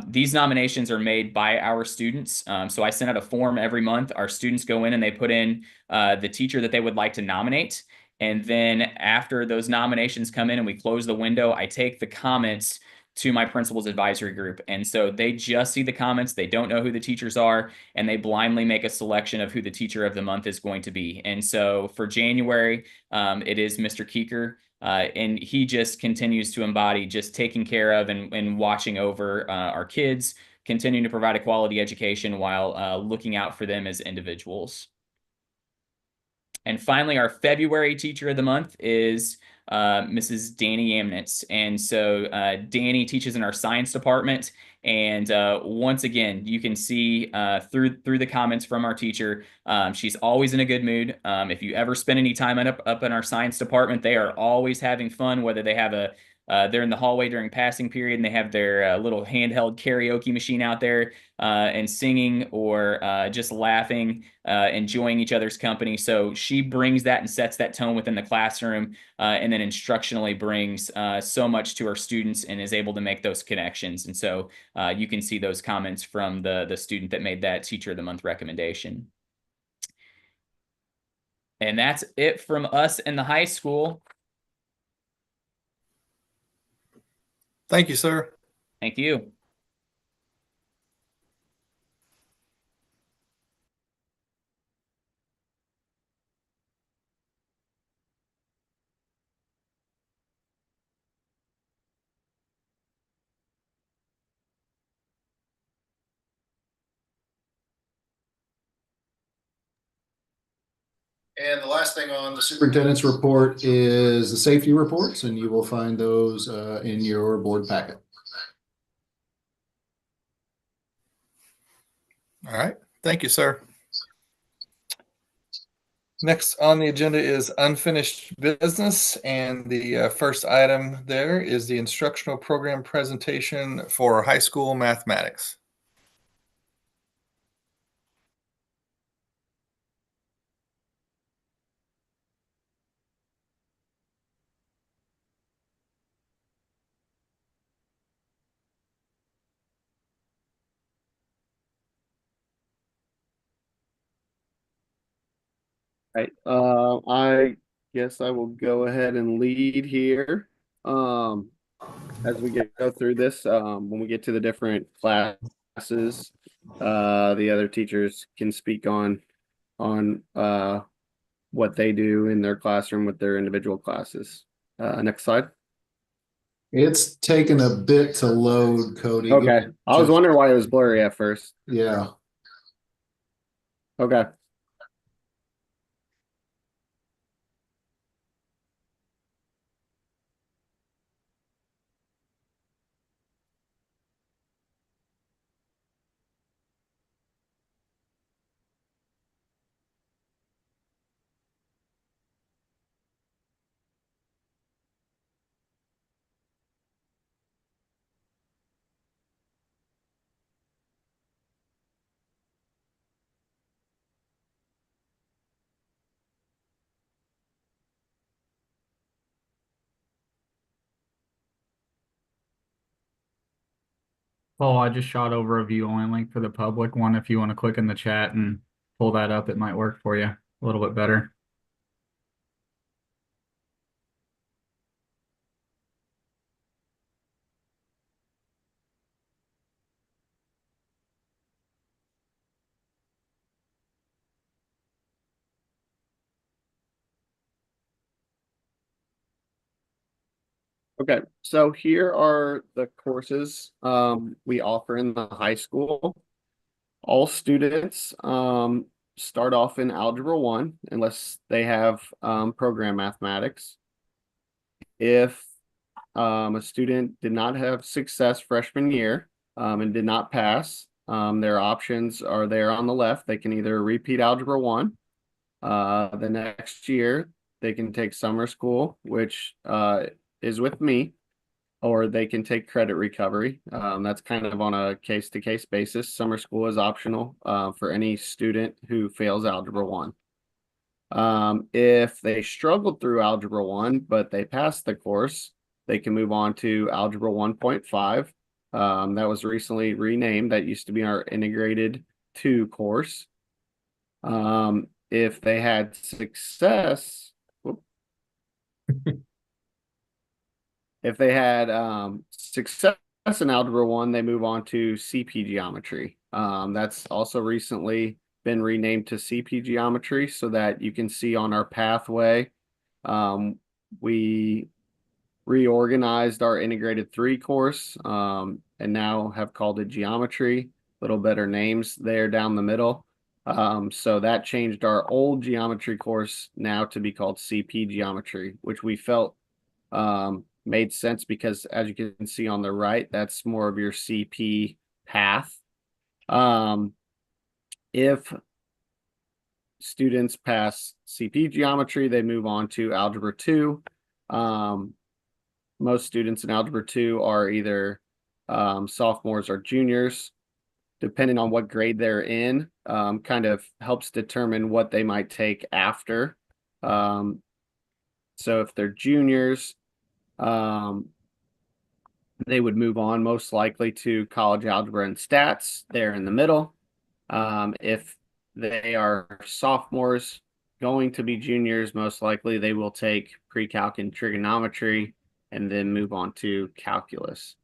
these nominations are made by our students. So I send out a form every month. Our students go in and they put in the teacher that they would like to nominate. And then after those nominations come in and we close the window, I take the comments to my principal's advisory group. And so they just see the comments. They don't know who the teachers are, and they blindly make a selection of who the teacher of the month is going to be. And so for January, it is Mr. Keeker. And he just continues to embody just taking care of and watching over our kids, continuing to provide a quality education while looking out for them as individuals. And finally, our February Teacher of the Month is Mrs. Danny Yamnitz. And so Danny teaches in our science department. And once again, you can see through the comments from our teacher, she's always in a good mood. If you ever spend any time up in our science department, they are always having fun, whether they have they're in the hallway during passing period and they have their little handheld karaoke machine out there and singing or just laughing, enjoying each other's company. So she brings that and sets that tone within the classroom and then instructionally brings so much to her students and is able to make those connections. And so you can see those comments from the student that made that Teacher of the Month recommendation. And that's it from us in the high school. Thank you, sir. Thank you. And the last thing on the superintendent's report is the safety reports, and you will find those in your board packet. All right. Thank you, sir. Next on the agenda is unfinished business, and the first item there is the instructional program presentation for high school mathematics. Right. I guess I will go ahead and lead here. As we go through this, when we get to the different classes, the other teachers can speak on what they do in their classroom with their individual classes. Next slide. It's taken a bit to load, Cody. Okay. I was wondering why it was blurry at first. Yeah. Okay. Paul, I just shot over a view only link for the public one. If you want to click in the chat and pull that up, it might work for you a little bit better. Okay, so here are the courses we offer in the high school. All students start off in Algebra 1 unless they have program mathematics. If a student did not have success freshman year and did not pass, their options are there on the left. They can either repeat Algebra 1 the next year. They can take summer school, which is with me, or they can take credit recovery. That's kind of on a case-to-case basis. Summer school is optional for any student who fails Algebra 1. If they struggled through Algebra 1, but they passed the course, they can move on to Algebra 1.5. That was recently renamed. That used to be our Integrated 2 course. If they had success, if they had success in Algebra 1, they move on to CP Geometry. That's also recently been renamed to CP Geometry so that you can see on our pathway. We reorganized our Integrated 3 course and now have called it geometry. Little better names there down the middle. So that changed our old geometry course now to be called CP geometry, which we felt made sense because, as you can see on the right, that's more of your CP path. If students pass CP geometry, they move on to Algebra 2. Most students in Algebra 2 are either sophomores or juniors, depending on what grade they're in, kind of helps determine what they might take after. So if they're juniors, they would move on most likely to college algebra and stats. They're in the middle. If they are sophomores going to be juniors, most likely they will take pre-calc and trigonometry and then move on to calculus.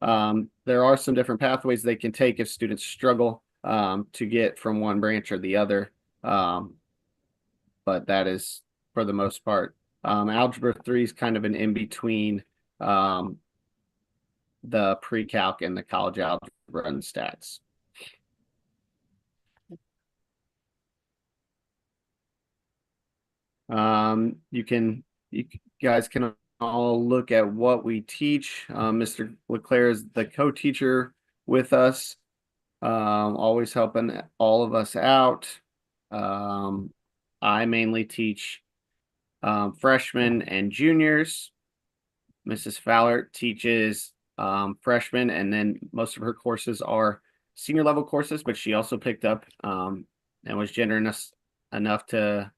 There are some different pathways they can take if students struggle to get from one branch or the other. But that is, for the most part, Algebra 3 is kind of an in-between the pre-calc and the college algebra and stats. You guys can all look at what we teach. Mr. Leclerc is the co-teacher with us, always helping all of us out. I mainly teach freshmen and juniors. Mrs. Fowler teaches freshmen, and then most of her courses are senior level courses, but she also picked up and was generous enough to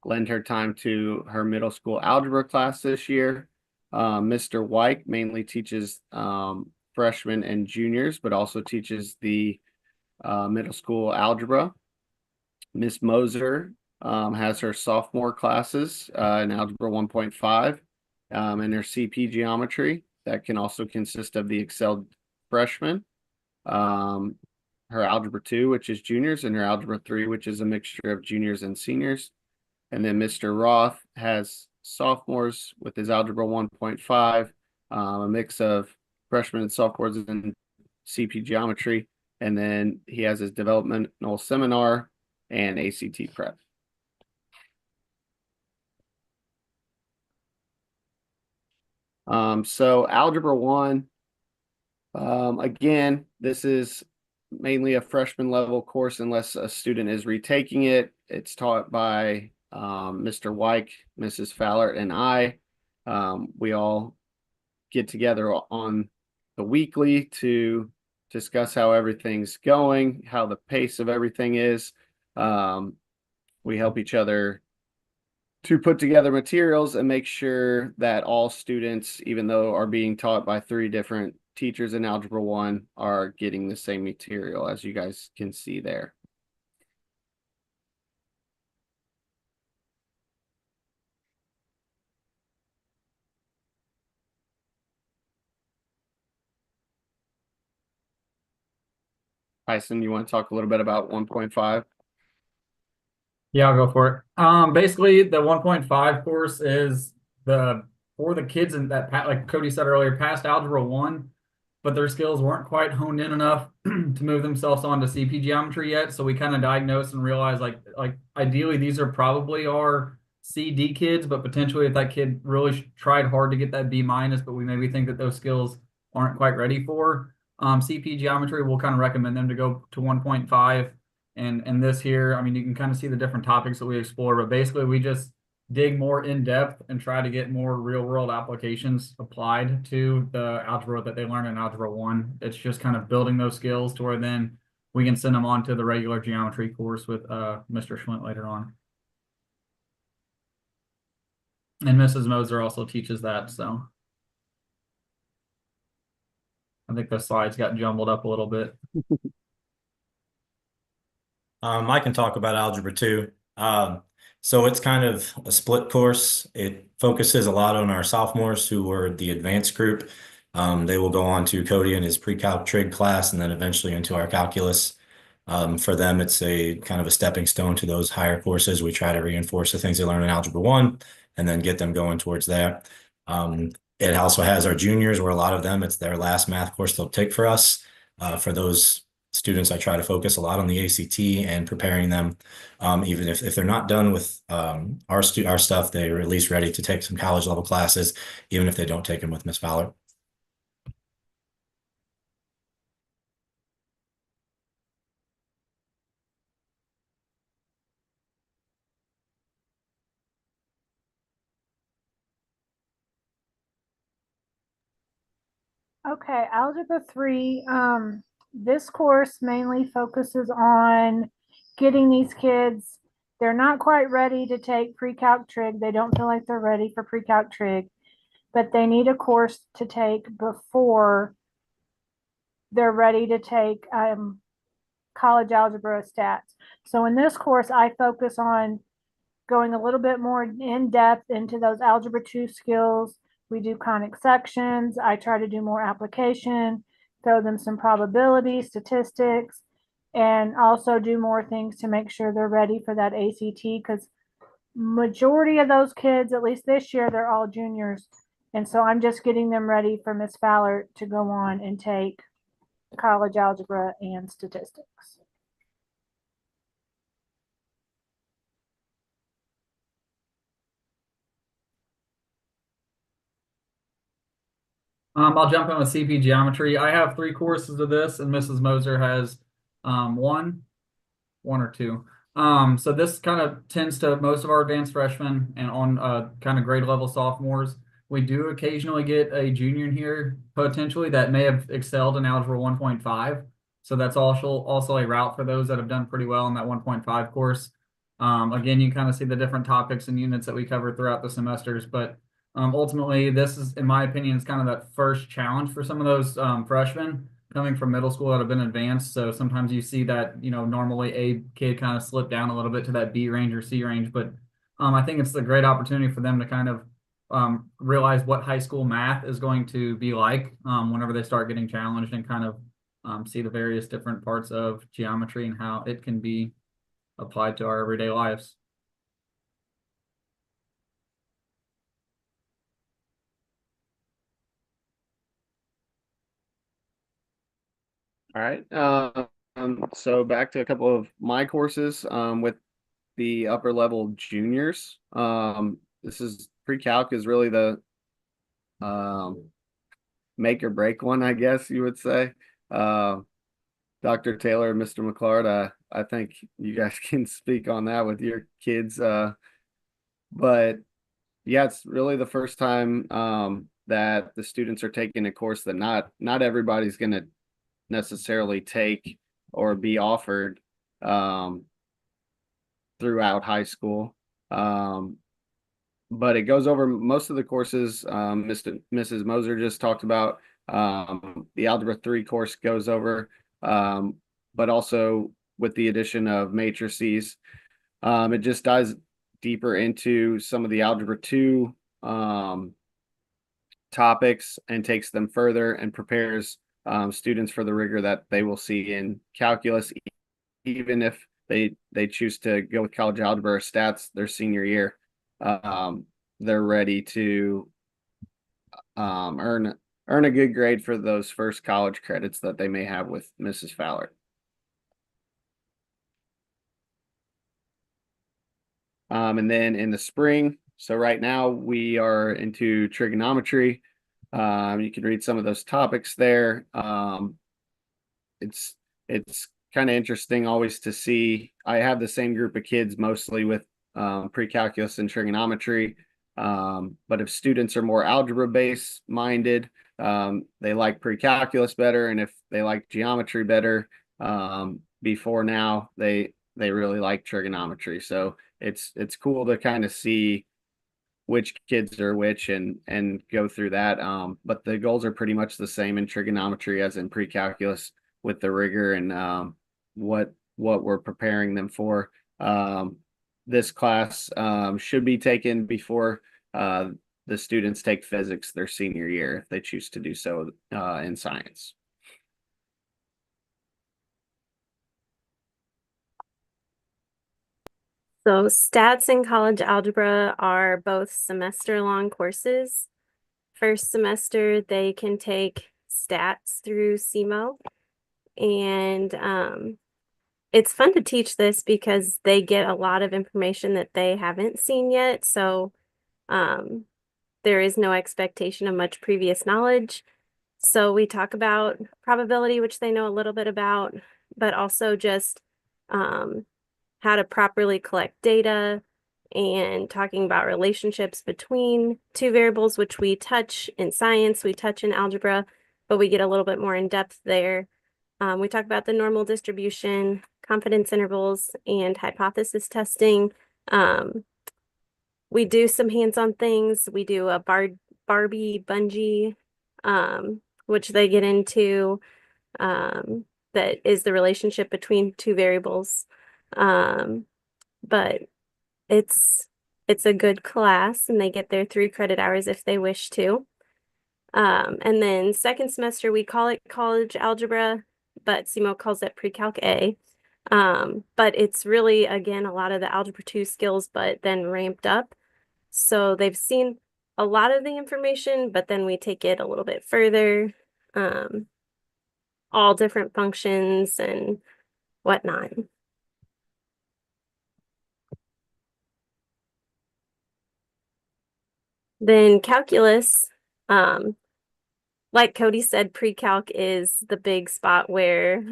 lend her time to her middle school algebra class this year. Mr. White mainly teaches freshmen and juniors, but also teaches the middle school algebra. Miss Moser has her sophomore classes in Algebra 1.5 and her CP geometry. That can also consist of the Excel freshmen, her Algebra 2, which is juniors, and her Algebra 3, which is a mixture of juniors and seniors. And then Mr. Roth has sophomores with his Algebra 1.5, a mix of freshmen and sophomores in CP geometry. And then he has his developmental seminar and ACT prep. So Algebra 1, again, this is mainly a freshman level course unless a student is retaking it. It's taught by Mr. Wyke, Mrs. Fowler, and I. We all get together on the weekly to discuss how everything's going, how the pace of everything is. We help each other to put together materials and make sure that all students, even though are being taught by 3 different teachers in Algebra 1, are getting the same material, as you guys can see there. Tyson, you want to talk a little bit about 1.5? Yeah, I'll go for it. Basically, the 1.5 course is for the kids in that, like Cody said earlier, passed Algebra 1, but their skills weren't quite honed in enough to move themselves onto CP geometry yet. So we kind of diagnosed and realized like ideally these are probably our CD kids, but potentially if that kid really tried hard to get that B minus, but we maybe think that those skills aren't quite ready for CP geometry, we'll kind of recommend them to go to 1.5. And this here, I mean, you can kind of see the different topics that we explore, but basically we just dig more in depth and try to get more real world applications applied to the algebra that they learn in Algebra 1. It's just kind of building those skills to where then we can send them on to the regular geometry course with Mr. Schlint later on. And Mrs. Moser also teaches that, so I think the slides got jumbled up a little bit. I can talk about Algebra 2. So it's kind of a split course. It focuses a lot on our sophomores who were the advanced group. They will go on to Cody and his pre-calc trig class and then eventually into our calculus. For them, it's a kind of a stepping stone to those higher courses. We try to reinforce the things they learn in Algebra 1 and then get them going towards that. It also has our juniors, where a lot of them, it's their last math course they'll take for us. For those students, I try to focus a lot on the ACT and preparing them. Even if they're not done with our stuff, they're at least ready to take some college level classes, even if they don't take them with Miss Fowler. Okay, Algebra 3. This course mainly focuses on getting these kids, they're not quite ready to take pre-calc trig. They don't feel like they're ready for pre-calc trig, but they need a course to take before they're ready to take college algebra stats. So in this course, I focus on going a little bit more in depth into those algebra 2 skills. We do conic sections. I try to do more application, throw them some probability, statistics, and also do more things to make sure they're ready for that ACT, because majority of those kids, at least this year, they're all juniors. And so I'm just getting them ready for Miss Fowler to go on and take college algebra and statistics. I'll jump in with CP geometry. I have 3 courses of this, and Mrs. Moser has one or two. So this kind of tends to most of our advanced freshmen and on kind of grade level sophomores. We do occasionally get a junior in here potentially that may have excelled in Algebra 1.5. So that's also a route for those that have done pretty well in that 1.5 course. Again, you kind of see the different topics and units that we cover throughout the semesters, but ultimately, this is, in my opinion, is kind of that first challenge for some of those freshmen coming from middle school that have been advanced. So sometimes you see that, normally a kid kind of slip down a little bit to that B range or C range. But I think it's a great opportunity for them to kind of realize what high school math is going to be like whenever they start getting challenged, and kind of see the various different parts of geometry and how it can be applied to our everyday lives. All right. So back to a couple of my courses with the upper level juniors. This is pre-calc is really the make or break one, I guess you would say. Dr. Taylor and Mr. McClard, I think you guys can speak on that with your kids. But yeah, it's really the first time that the students are taking a course that not everybody's going to necessarily take or be offered throughout high school. But it goes over most of the courses Mrs. Moser just talked about. The Algebra 3 course goes over, but also with the addition of matrices, it just dives deeper into some of the Algebra 2 topics and takes them further and prepares students for the rigor that they will see in calculus, even if they choose to go with college algebra or stats their senior year. They're ready to earn a good grade for those first college credits that they may have with Mrs. Fowler. And then in the spring, so right now we are into trigonometry. You can read some of those topics there. It's kind of interesting always to see. I have the same group of kids mostly with pre-calculus and trigonometry. But if students are more algebra based minded, they like pre-calculus better, and if they like geometry better, before now they really like trigonometry. So it's cool to kind of see which kids are which and go through that. But the goals are pretty much the same in trigonometry as in pre-calculus, with the rigor and what we're preparing them for. This class should be taken before the students take physics their senior year, if they choose to do so in science. So stats and college algebra are both semester-long courses. first semester, they can take stats through SEMO. And it's fun to teach this because they get a lot of information that they haven't seen yet. So there is no expectation of much previous knowledge. So we talk about probability, which they know a little bit about, but also just how to properly collect data and talking about relationships between two variables, which we touch in science, we touch in algebra, but we get a little bit more in depth there. We talk about the normal distribution, confidence intervals, and hypothesis testing. We do some hands-on things. We do a Barbie bungee, which they get into, that is the relationship between two variables. But it's a good class, and they get their 3 credit hours if they wish to. And then second semester, we call it college algebra, but SEMO calls it pre-calc A. But it's really, again, a lot of the algebra 2 skills, but then ramped up. So they've seen a lot of the information, but then we take it a little bit further, all different functions and whatnot. Then calculus, like Cody said, pre-calc is the big spot where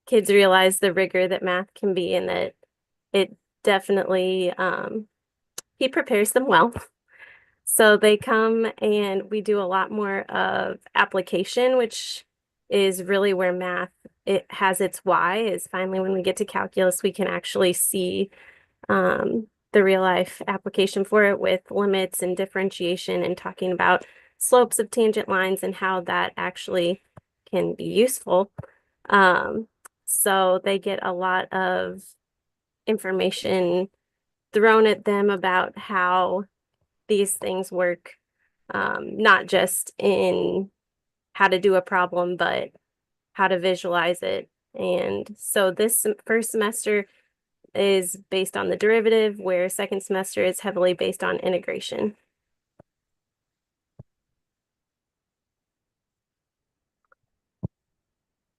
kids realize the rigor that math can be, and that it definitely, he prepares them well. So they come and we do a lot more of application, which is really where math, it has its why, is finally when we get to calculus, we can actually see the real life application for it with limits and differentiation and talking about slopes of tangent lines and how that actually can be useful. So they get a lot of information thrown at them about how these things work, not just in how to do a problem, but how to visualize it. And so this first semester is based on the derivative, where second semester is heavily based on integration.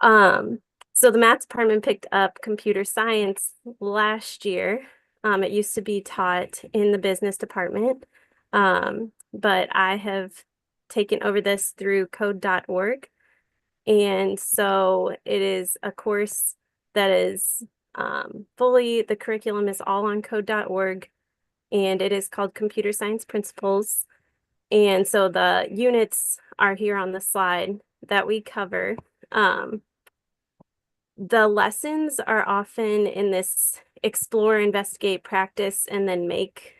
So the math department picked up computer science last year. It used to be taught in the business department, but I have taken over this through code.org. And so it is a course that is fully, the curriculum is all on code.org, and it is called Computer Science Principles. And so the units are here on the slide that we cover. The lessons are often in this explore, investigate, practice, and then make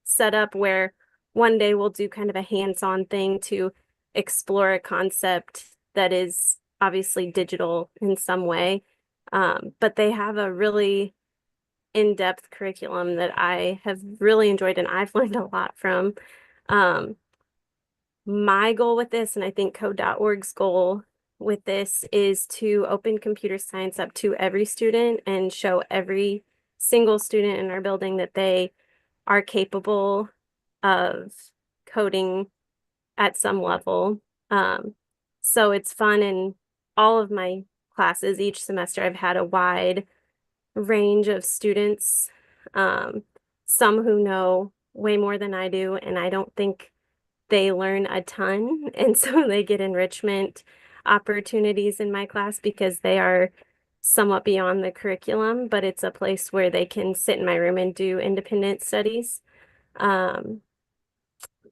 setup, where one day we'll do kind of a hands-on thing to explore a concept that is obviously digital in some way. But they have a really in-depth curriculum that I have really enjoyed and I've learned a lot from. My goal with this, and I think code.org's goal with this, is to open computer science up to every student and show every single student in our building that they are capable of coding at some level. So it's fun in all of my classes. Each semester I've had a wide range of students, some who know way more than I do, and I don't think they learn a ton. And so they get enrichment opportunities in my class because they are somewhat beyond the curriculum, but it's a place where they can sit in my room and do independent studies.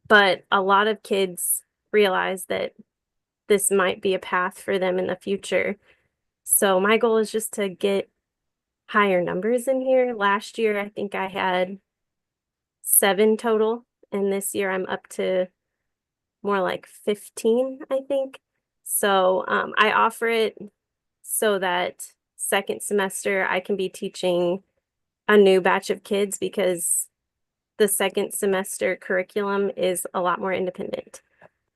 But a lot of kids realize that this might be a path for them in the future. So my goal is just to get higher numbers in here. Last year, I think I had 7 total, and this year I'm up to more like 15, I think. So I offer it so that second semester I can be teaching a new batch of kids, because the second semester curriculum is a lot more independent.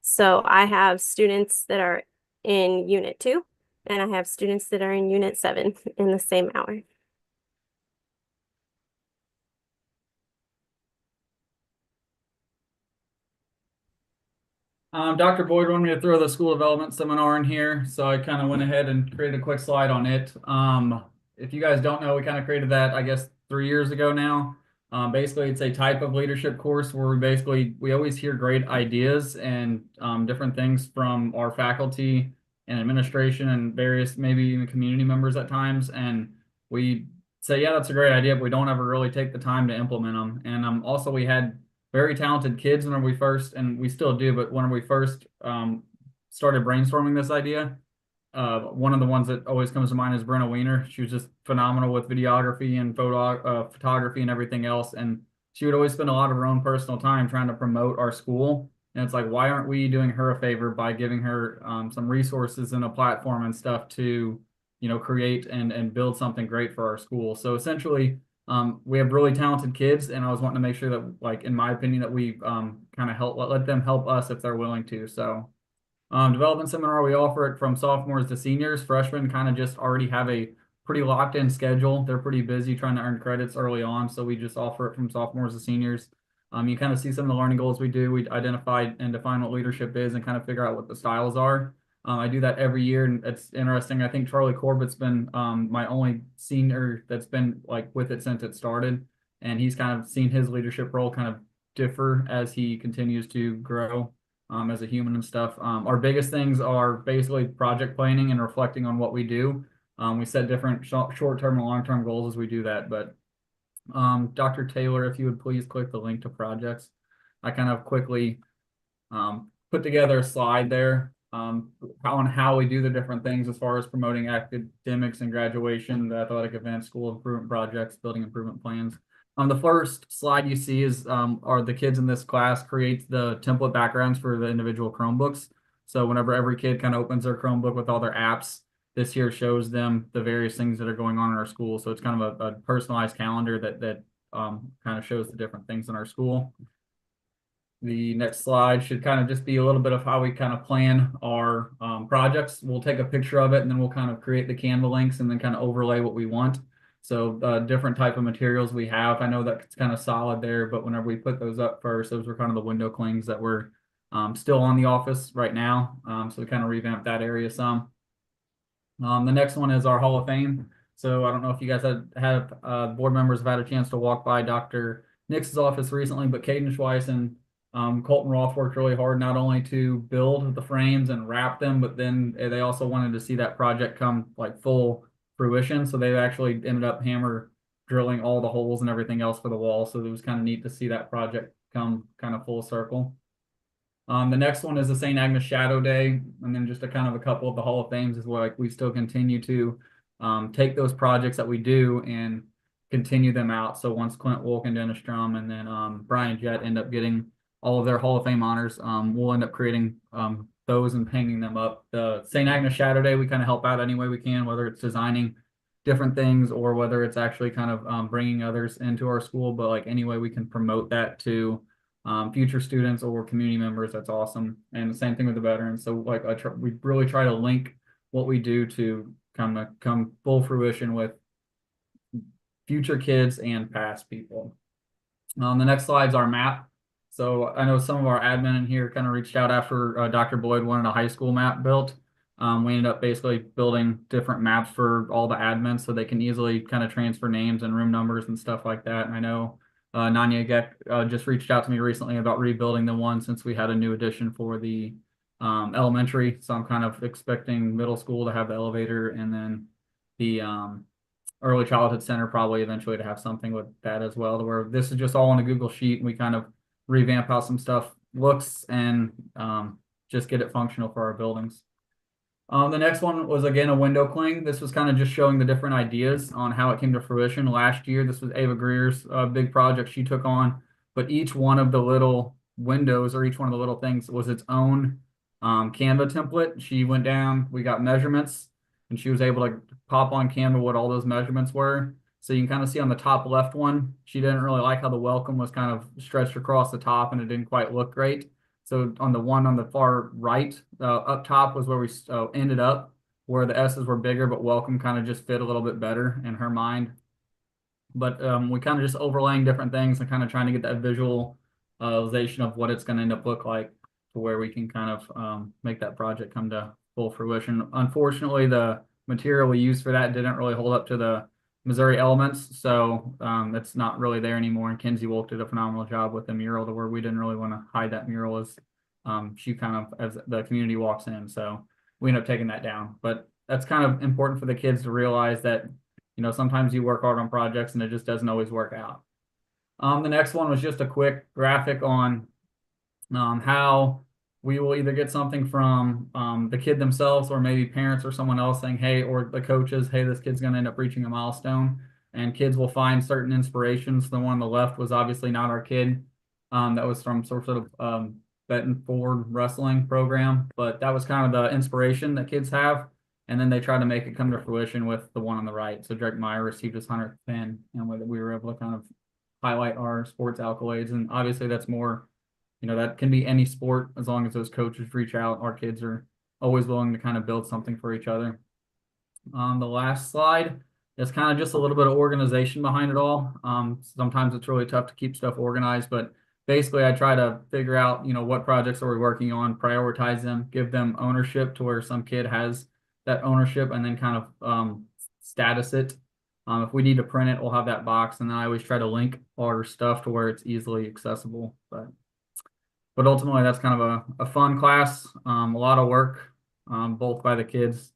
So I have students that are in Unit 2, and I have students that are in Unit 7 in the same hour. Dr. Boyd wanted me to throw the school development seminar in here, so I kind of went ahead and created a quick slide on it. If you guys don't know, we kind of created that, I guess, 3 years ago now. Basically, it's a type of leadership course where we always hear great ideas and different things from our faculty and administration and various, maybe even community members at times. And we say, yeah, that's a great idea, but we don't ever really take the time to implement them. And also, we had very talented kids when we first, and we still do, but when we first started brainstorming this idea, one of the ones that always comes to mind is Brenna Weiner. She was just phenomenal with videography and photography and everything else. And she would always spend a lot of her own personal time trying to promote our school. And it's like, why aren't we doing her a favor by giving her some resources and a platform and stuff to, create and build something great for our school? So essentially, we have really talented kids, and I was wanting to make sure that, like, in my opinion, that we kind of let them help us if they're willing to. So development seminar, we offer it from sophomores to seniors. Freshmen kind of just already have a pretty locked in schedule. They're pretty busy trying to earn credits early on, so we just offer it from sophomores to seniors. You kind of see some of the learning goals we do. We identify and define what leadership is and kind of figure out what the styles are. I do that every year, and it's interesting. I think Charlie Corbett's been my only senior that's been like with it since it started, and he's kind of seen his leadership role kind of differ as he continues to grow as a human and stuff. Our biggest things are basically project planning and reflecting on what we do. We set different short-term and long-term goals as we do that. But Dr. Taylor, if you would please click the link to projects. I kind of quickly put together a slide there on how we do the different things as far as promoting academics and graduation, the athletic events, school improvement projects, building improvement plans. The first slide you see is are the kids in this class create the template backgrounds for the individual Chromebooks. So whenever every kid kind of opens their Chromebook with all their apps, this here shows them the various things that are going on in our school. So it's kind of a personalized calendar that kind of shows the different things in our school. The next slide should kind of just be a little bit of how we kind of plan our projects. We'll take a picture of it, and then we'll kind of create the Canva links and then kind of overlay what we want. So different type of materials we have. I know that it's kind of solid there, but whenever we put those up first, those were kind of the window clings that were still on the office right now. So we kind of revamped that area some. The next one is our Hall of Fame. So I don't know if you guys have board members have had a chance to walk by Dr. Nix's office recently, but Caden Schweiss and Colton Roth worked really hard not only to build the frames and wrap them, but then they also wanted to see that project come like full fruition. So they actually ended up hammer drilling all the holes and everything else for the wall. So it was kind of neat to see that project come kind of full circle. The next one is the St. Agnes Shadow Day, and then just a kind of a couple of the Hall of Fames is like we still continue to take those projects that we do and continue them out. So once Clint Wolk and Dennis Strum and then Brian Jett end up getting all of their Hall of Fame honors, we'll end up creating those and hanging them up. The St. Agnes Shadow Day, we kind of help out any way we can, whether it's designing different things or whether it's actually kind of bringing others into our school, but like any way we can promote that to future students or community members, that's awesome. And the same thing with the veterans. So like we really try to link what we do to come full fruition with future kids and past people. The next slide is our map. So I know some of our admin in here kind of reached out after Dr. Boyd wanted a high school map built. We ended up basically building different maps for all the admins so they can easily kind of transfer names and room numbers and stuff like that. And I know Nanya Geck just reached out to me recently about rebuilding the one since we had a new addition for the elementary. So I'm kind of expecting middle school to have the elevator, and then the early childhood center probably eventually to have something with that as well, to where this is just all on a Google sheet and we kind of revamp how some stuff looks and just get it functional for our buildings. The next one was again a window cling. This was kind of just showing the different ideas on how it came to fruition. Last year, this was Ava Greer's big project she took on, but each one of the little windows or each one of the little things was its own Canva template. She went down, we got measurements, and she was able to pop on Canva what all those measurements were. So you can kind of see on the top left one, she didn't really like how the welcome was kind of stretched across the top and it didn't quite look great. So on the one on the far right, up top was where we ended up, where the S's were bigger, but welcome kind of just fit a little bit better in her mind. But we kind of just overlaying different things and kind of trying to get that visualization of what it's going to end up look like, to where we can kind of make that project come to full fruition. Unfortunately, the material we used for that didn't really hold up to the Missouri elements, so it's not really there anymore. And Kenzie Wolf did a phenomenal job with the mural to where we didn't really want to hide that mural as she kind of as the community walks in. So we end up taking that down. But that's kind of important for the kids to realize that, you know, sometimes you work hard on projects and it just doesn't always work out. The next one was just a quick graphic on how we will either get something from the kid themselves or maybe parents or someone else saying, hey, or the coaches, hey, this kid's going to end up reaching a milestone. And kids will find certain inspirations. The one on the left was obviously not our kid. That was from sort of Benton Ford wrestling program, but that was kind of the inspiration that kids have. And then they try to make it come to fruition with the one on the right. So Drake Meyer received his 100th pin, and we were able to kind of highlight our sports accolades. And obviously that's more, you know, that can be any sport as long as those coaches reach out. Our kids are always willing to kind of build something for each other. The last slide is kind of just a little bit of organization behind it all. Sometimes it's really tough to keep stuff organized, but basically I try to figure out, you know, what projects are we working on, prioritize them, give them ownership to where some kid has that ownership, and then kind of status it. If we need to print it, we'll have that box, and then I always try to link our stuff to where it's easily accessible. But ultimately, that's kind of a fun class, a lot of work, both by the kids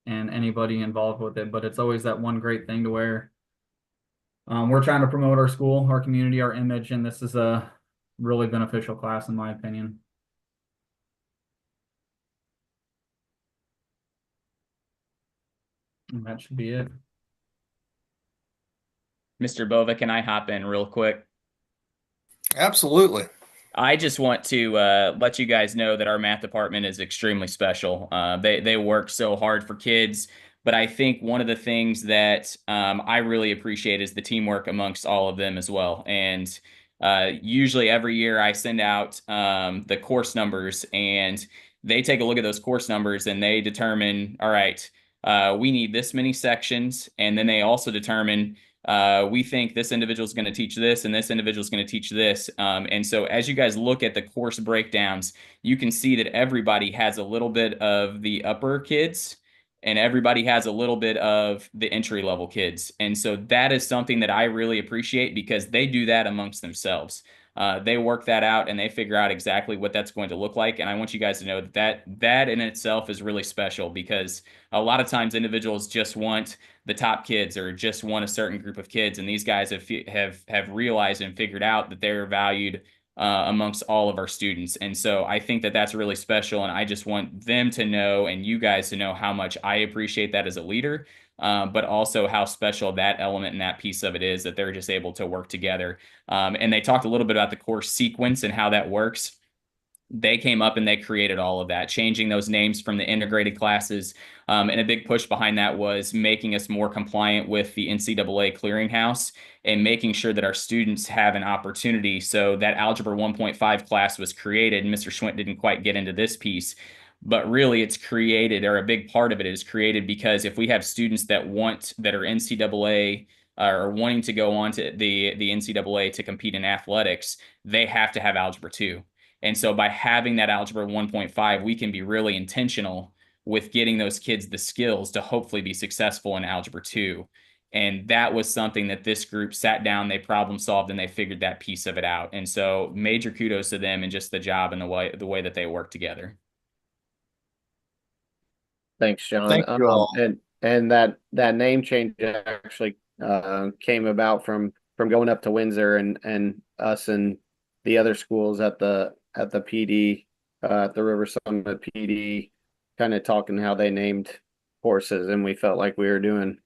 and anybody involved with it. But it's always that one great thing to where we're trying to promote our school, our community, our image, and this is a really beneficial class, in my opinion. And that should be it. Mr. Bova, can I hop in real quick? Absolutely. I just want to let you guys know that our math department is extremely special. They work so hard for kids, but I think one of the things that I really appreciate is the teamwork amongst all of them as well. And usually every year I send out the course numbers, and they take a look at those course numbers and they determine, all right, we need this many sections. And then they also determine we think this individual is going to teach this and this individual is going to teach this. And so as you guys look at the course breakdowns, you can see that everybody has a little bit of the upper kids and everybody has a little bit of the entry level kids. And so that is something that I really appreciate because they do that amongst themselves. They work that out and they figure out exactly what that's going to look like. And I want you guys to know that in itself is really special because a lot of times individuals just want the top kids or just want a certain group of kids. And these guys have realized and figured out that they're valued amongst all of our students. And so I think that that's really special. And I just want them to know and you guys to know how much I appreciate that as a leader, but also how special that element and that piece of it is that they're just able to work together. And they talked a little bit about the course sequence and how that works. They came up and they created all of that, changing those names from the integrated classes. And a big push behind that was making us more compliant with the NCAA clearinghouse and making sure that our students have an opportunity. So that Algebra 1.5 class was created. And Mr. Schwint didn't quite get into this piece, but really it's created, or a big part of it is created because if we have students that are NCAA or wanting to go on to the NCAA to compete in athletics, they have to have Algebra 2. And so by having that Algebra 1.5, we can be really intentional with getting those kids the skills to hopefully be successful in Algebra 2. And that was something that this group sat down, they problem solved, and they figured that piece of it out. And so major kudos to them and just the job and the way that they work together. Thanks, John. Thank you all. And that name change actually came about from going up to Windsor and us and the other schools at the PD, at the River Summit PD, kind of talking how they named courses, and we felt like we were doing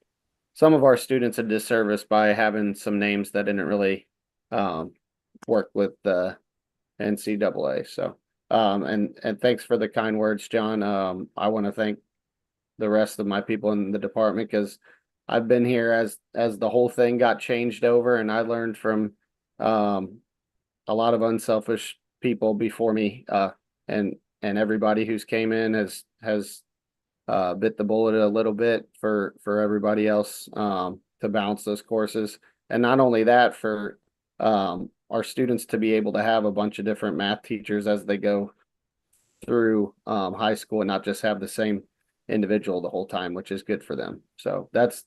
some of our students a disservice by having some names that didn't really work with the NCAA. So, and thanks for the kind words, John. I want to thank the rest of my people in the department because I've been here as the whole thing got changed over, and I learned from a lot of unselfish people before me, and everybody who's came in has bit the bullet a little bit for everybody else to balance those courses. And not only that, for our students to be able to have a bunch of different math teachers as they go through high school and not just have the same individual the whole time, which is good for them. So that's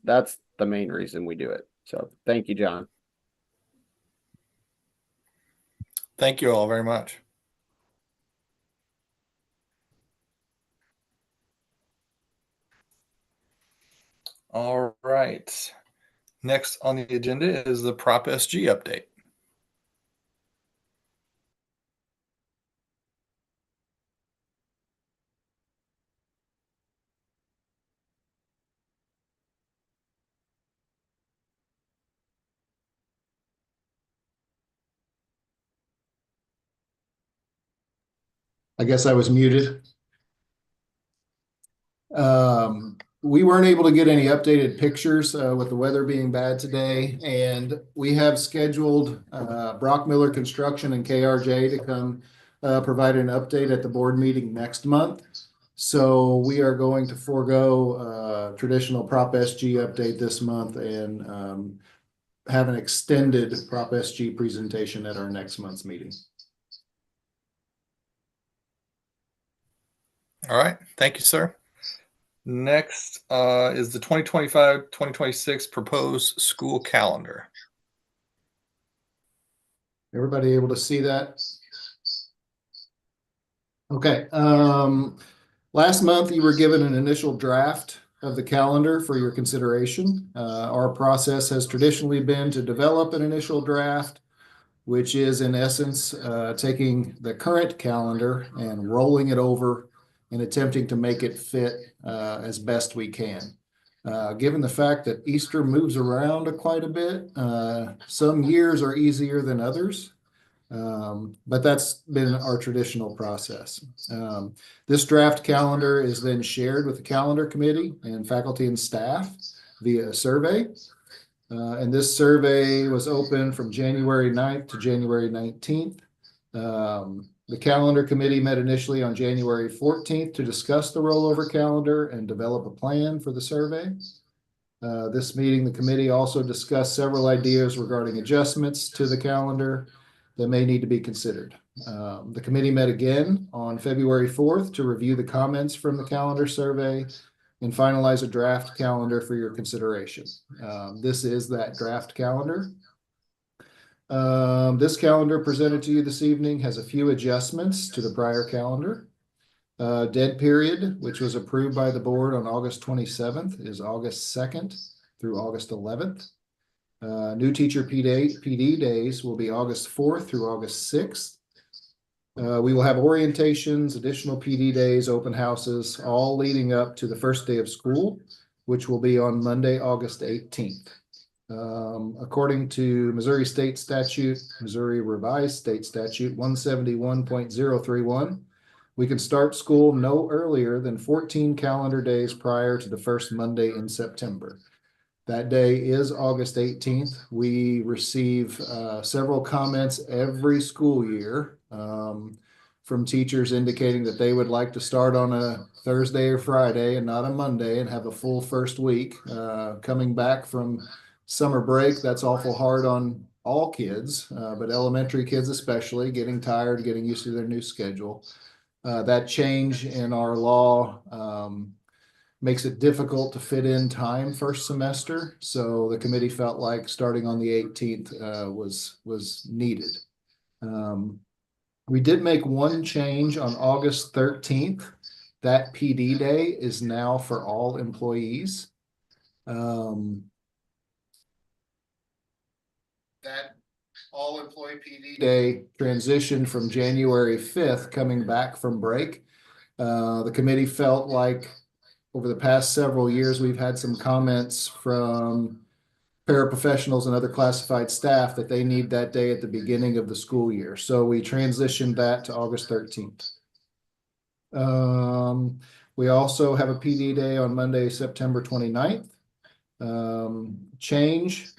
the main reason we do it. So thank you, John. Thank you all very much. All right. Next on the agenda is the Prop SG update. I guess I was muted. We weren't able to get any updated pictures with the weather being bad today, and we have scheduled Brock Miller Construction and KRJ to come provide an update at the board meeting next month. So we are going to forego traditional Prop SG update this month and have an extended Prop SG presentation at our next month's meeting. All right. Thank you, sir. Next is the 2025-2026 proposed school calendar. Everybody able to see that? Okay. Last month you were given an initial draft of the calendar for your consideration. Our process has traditionally been to develop an initial draft, which is in essence taking the current calendar and rolling it over and attempting to make it fit as best we can. Given the fact that Easter moves around quite a bit, some years are easier than others. But that's been our traditional process. This draft calendar is then shared with the calendar committee and faculty and staff via a survey. And this survey was open from January 9th to January 19th. The calendar committee met initially on January 14th to discuss the rollover calendar and develop a plan for the survey. This meeting, the committee also discussed several ideas regarding adjustments to the calendar that may need to be considered. The committee met again on February 4th to review the comments from the calendar survey and finalize a draft calendar for your consideration. This is that draft calendar. This calendar presented to you this evening has a few adjustments to the prior calendar. Dead period, which was approved by the board on August 27th, is August 2nd through August 11th. New teacher PD days will be August 4th through August 6th. We will have orientations, additional PD days, open houses, all leading up to the first day of school, which will be on Monday, August 18th. According to Missouri State Statute, Missouri Revised State Statute 171.031, we can start school no earlier than 14 calendar days prior to the first Monday in September. That day is August 18th. We receive several comments every school year from teachers indicating that they would like to start on a Thursday or Friday and not a Monday and have a full first week. Coming back from summer break, that's awful hard on all kids, but elementary kids especially, getting tired, getting used to their new schedule. That change in our law makes it difficult to fit in time first semester. So the committee felt like starting on the 18th was needed. We did make one change on August 13th. That PD day is now for all employees. That all employee PD day transitioned from January 5th coming back from break. The committee felt like over the past several years, we've had some comments from paraprofessionals and other classified staff that they need that day at the beginning of the school year. So we transitioned that to August 13th. We also have a PD day on Monday, September 29th. Change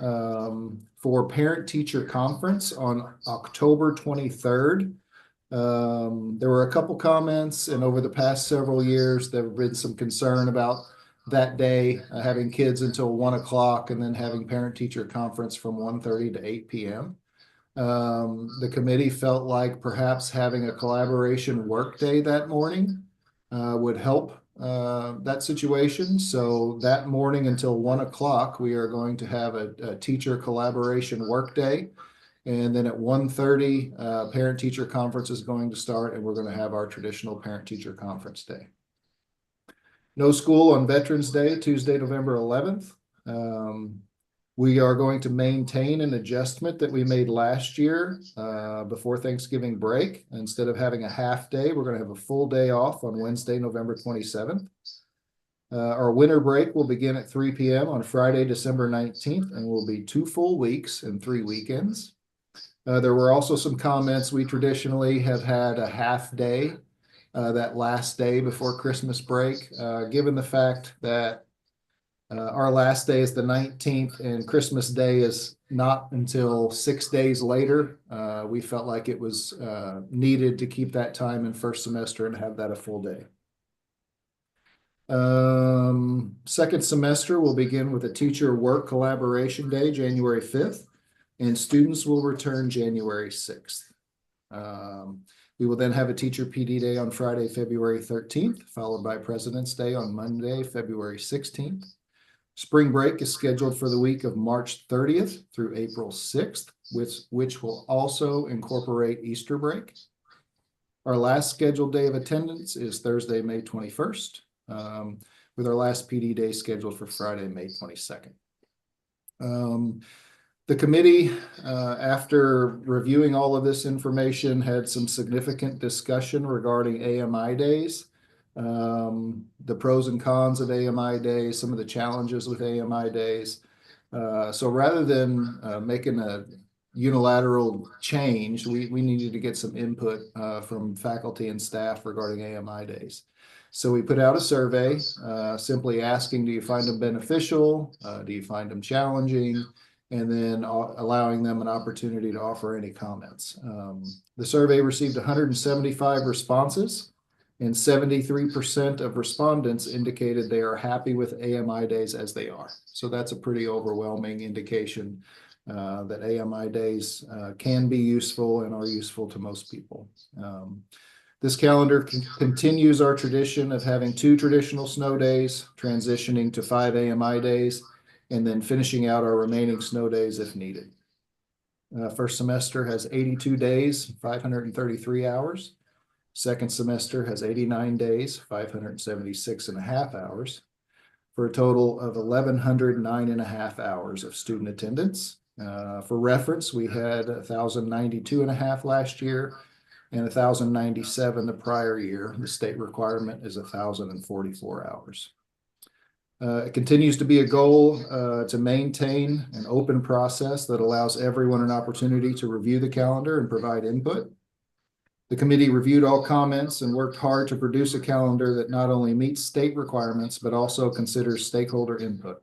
for parent-teacher conference on October 23rd. There were a couple comments, and over the past several years, there have been some concern about that day having kids until 1 o'clock and then having parent-teacher conference from 1:30 to 8 p.m. The committee felt like perhaps having a collaboration work day that morning would help that situation. So that morning until 1 o'clock, we are going to have a teacher collaboration work day. And then at 1:30, parent-teacher conference is going to start, and we're going to have our traditional parent-teacher conference day. No school on Veterans Day, Tuesday, November 11th. We are going to maintain an adjustment that we made last year before Thanksgiving break. Instead of having a half day, we're going to have a full day off on Wednesday, November 27th. Our winter break will begin at 3 p.m. on Friday, December 19th, and will be 2 full weeks and 3 weekends. There were also some comments. We traditionally have had a half day that last day before Christmas break, given the fact that our last day is the 19th and Christmas Day is not until 6 days later. We felt like it was needed to keep that time in first semester and have that a full day. Second semester will begin with a teacher work collaboration day, January 5th, and students will return January 6th. We will then have a teacher PD day on Friday, February 13th, followed by President's Day on Monday, February 16th. Spring break is scheduled for the week of March 30th through April 6th, which will also incorporate Easter break. Our last scheduled day of attendance is Thursday, May 21st, with our last PD day scheduled for Friday, May 22nd. The committee, after reviewing all of this information, had some significant discussion regarding AMI days, the pros and cons of AMI days, some of the challenges with AMI days. So rather than making a unilateral change, we needed to get some input from faculty and staff regarding AMI days. So we put out a survey simply asking, do you find them beneficial? Do you find them challenging? And then allowing them an opportunity to offer any comments. The survey received 175 responses, and 73% of respondents indicated they are happy with AMI days as they are. So that's a pretty overwhelming indication that AMI days can be useful and are useful to most people. This calendar continues our tradition of having 2 traditional snow days, transitioning to 5 AMI days, and then finishing out our remaining snow days if needed. First semester has 82 days, 533 hours. Second semester has 89 days, 576 and a half hours, for a total of 1,109 and a half hours of student attendance. For reference, we had 1,092 and a half last year and 1,097 the prior year. The state requirement is 1,044 hours. It continues to be a goal to maintain an open process that allows everyone an opportunity to review the calendar and provide input. The committee reviewed all comments and worked hard to produce a calendar that not only meets state requirements, but also considers stakeholder input.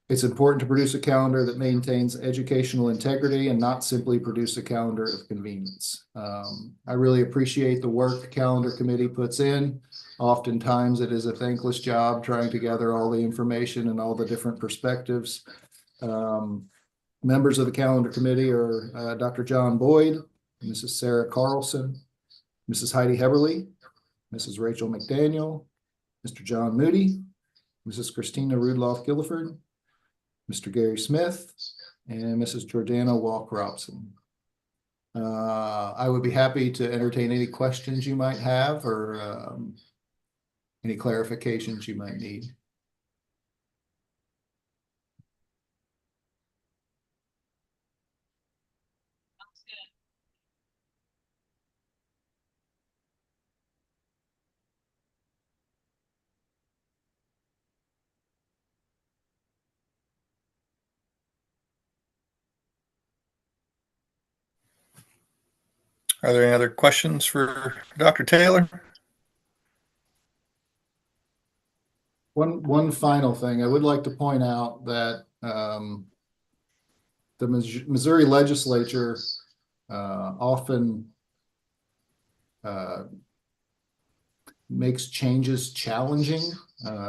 It's important to produce a calendar that maintains educational integrity and not simply produce a calendar of convenience. I really appreciate the work the calendar committee puts in. Oftentimes it is a thankless job trying to gather all the information and all the different perspectives. Members of the calendar committee are Dr. John Boyd, Mrs. Sarah Carlson, Mrs. Heidi Heberly, Mrs. Rachel McDaniel, Mr. John Moody, Mrs. Christina Rudloff Gilliford, Mr. Gary Smith, and Mrs. Jordana Walk-Robson. I would be happy to entertain any questions you might have or any clarifications you might need. Are there any other questions for Dr. Taylor? One final thing, I would like to point out that the Missouri legislature often makes changes challenging.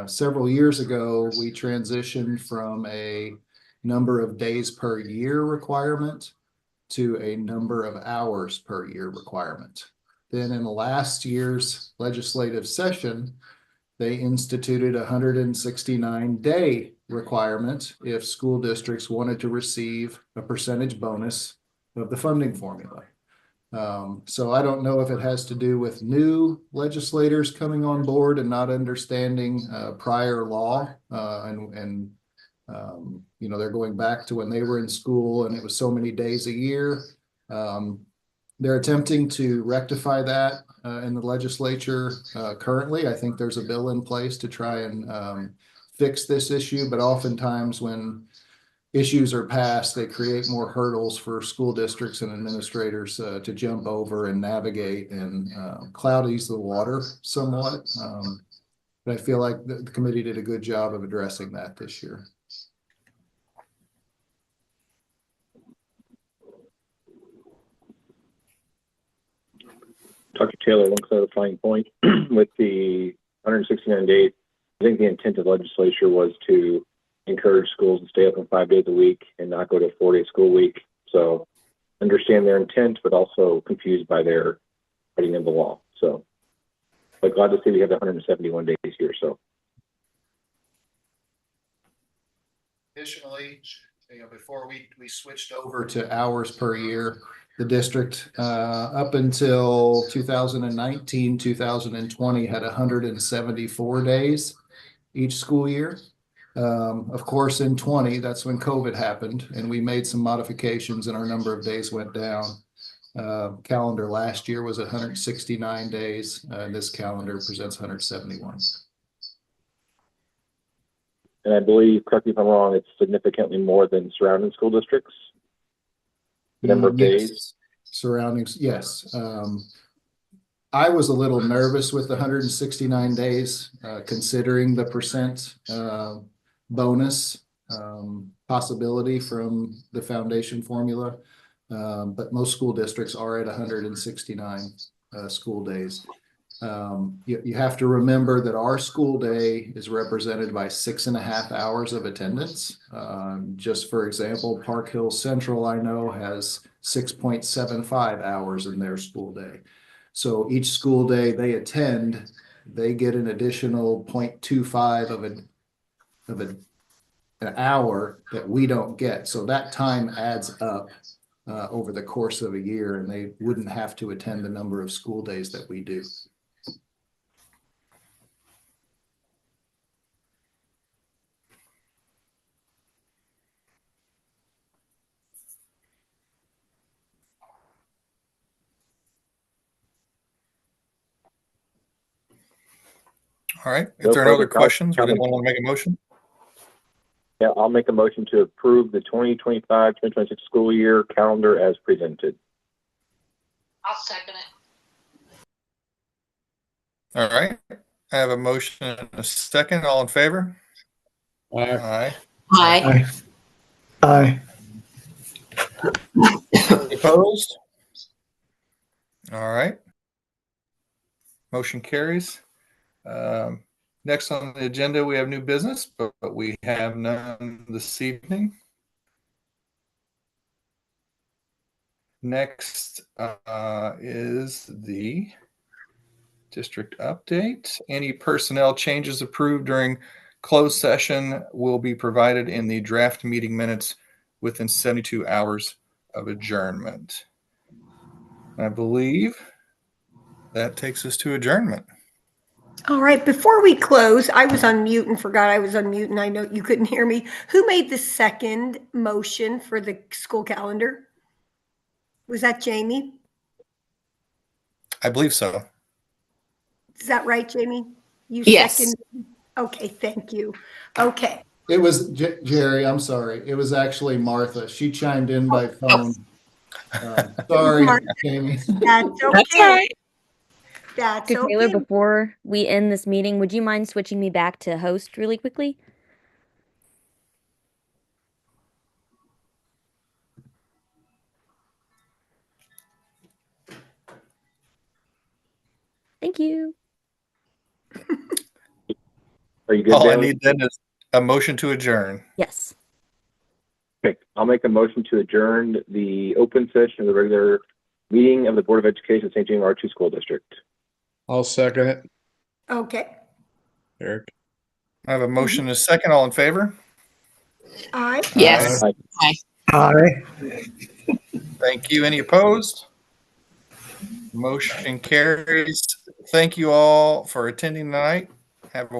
Several years ago, we transitioned from a number of days per year requirement to a number of hours per year requirement. Then in last year's legislative session, they instituted a 169-day requirement if school districts wanted to receive a percentage bonus of the funding formula. So I don't know if it has to do with new legislators coming on board and not understanding prior law, and you know, they're going back to when they were in school and it was so many days a year. They're attempting to rectify that in the legislature currently. I think there's a bill in place to try and fix this issue, but oftentimes when issues are passed, they create more hurdles for school districts and administrators to jump over and navigate, and cloudies the water somewhat. But I feel like the committee did a good job of addressing that this year. Dr. Taylor, one clarifying point with the 169 days. I think the intent of the legislature was to encourage schools to stay open 5 days a week and not go to a 4-day school week. So understand their intent, but also confused by their writing of the law. So, but glad to see we have the 171 days here. So, additionally, you know, before we switched over to hours per year, the district up until 2019, 2020 had 174 days each school year. Of course, in 20, that's when COVID happened, and we made some modifications and our number of days went down. Calendar last year was 169 days, and this calendar presents 171. and I believe, correct me if I'm wrong, it's significantly more than surrounding school districts. The number of days. Surroundings, yes. I was a little nervous with the 169 days, considering the percent bonus possibility from the foundation formula. But most school districts are at 169 school days. You have to remember that our school day is represented by 6.5 hours of attendance. Just for example, Park Hill Central, I know, has 6.75 hours in their school day. So each school day they attend, they get an additional 0.25 of an hour that we don't get. So that time adds up over the course of a year, and they wouldn't have to attend the number of school days that we do. All right. If there are no other questions, would anyone want to make a motion? Yeah, I'll make a motion to approve the 2025-2026 school year calendar as presented. I'll second it. All right. I have a motion and a second. All in favor? Aye. Aye. Aye. Opposed? All right. Motion carries. Next on the agenda, we have new business, but we have none this evening. Next is the district update. Any personnel changes approved during closed session will be provided in the draft meeting minutes within 72 hours of adjournment. I believe that takes us to adjournment. All right, before we close, I was on mute and forgot I was on mute, and I know you couldn't hear me. Who made the second motion for the school calendar? Was that Jamie? I believe so. Is that right, Jamie? You Yes. second? Okay, thank you. Okay. It was Jerry, I'm sorry. It was actually Martha. She chimed in by phone. Sorry, Jamie. That's okay. That's all right. That's Dr. Taylor, okay. before we end this meeting, would you mind switching me back to host really quickly? Thank you. Are you good? All I Bailey? need then is a motion to adjourn. Yes. Okay, I'll make a motion to adjourn the open session of the regular meeting of the Board of Education of St. James R2 School District. I'll second it. Okay. Eric. I have a motion and a second. All in favor? Aye. Yes. Aye. Aye. Thank you. Any opposed? Motion carries. Thank you all for attending tonight. Have a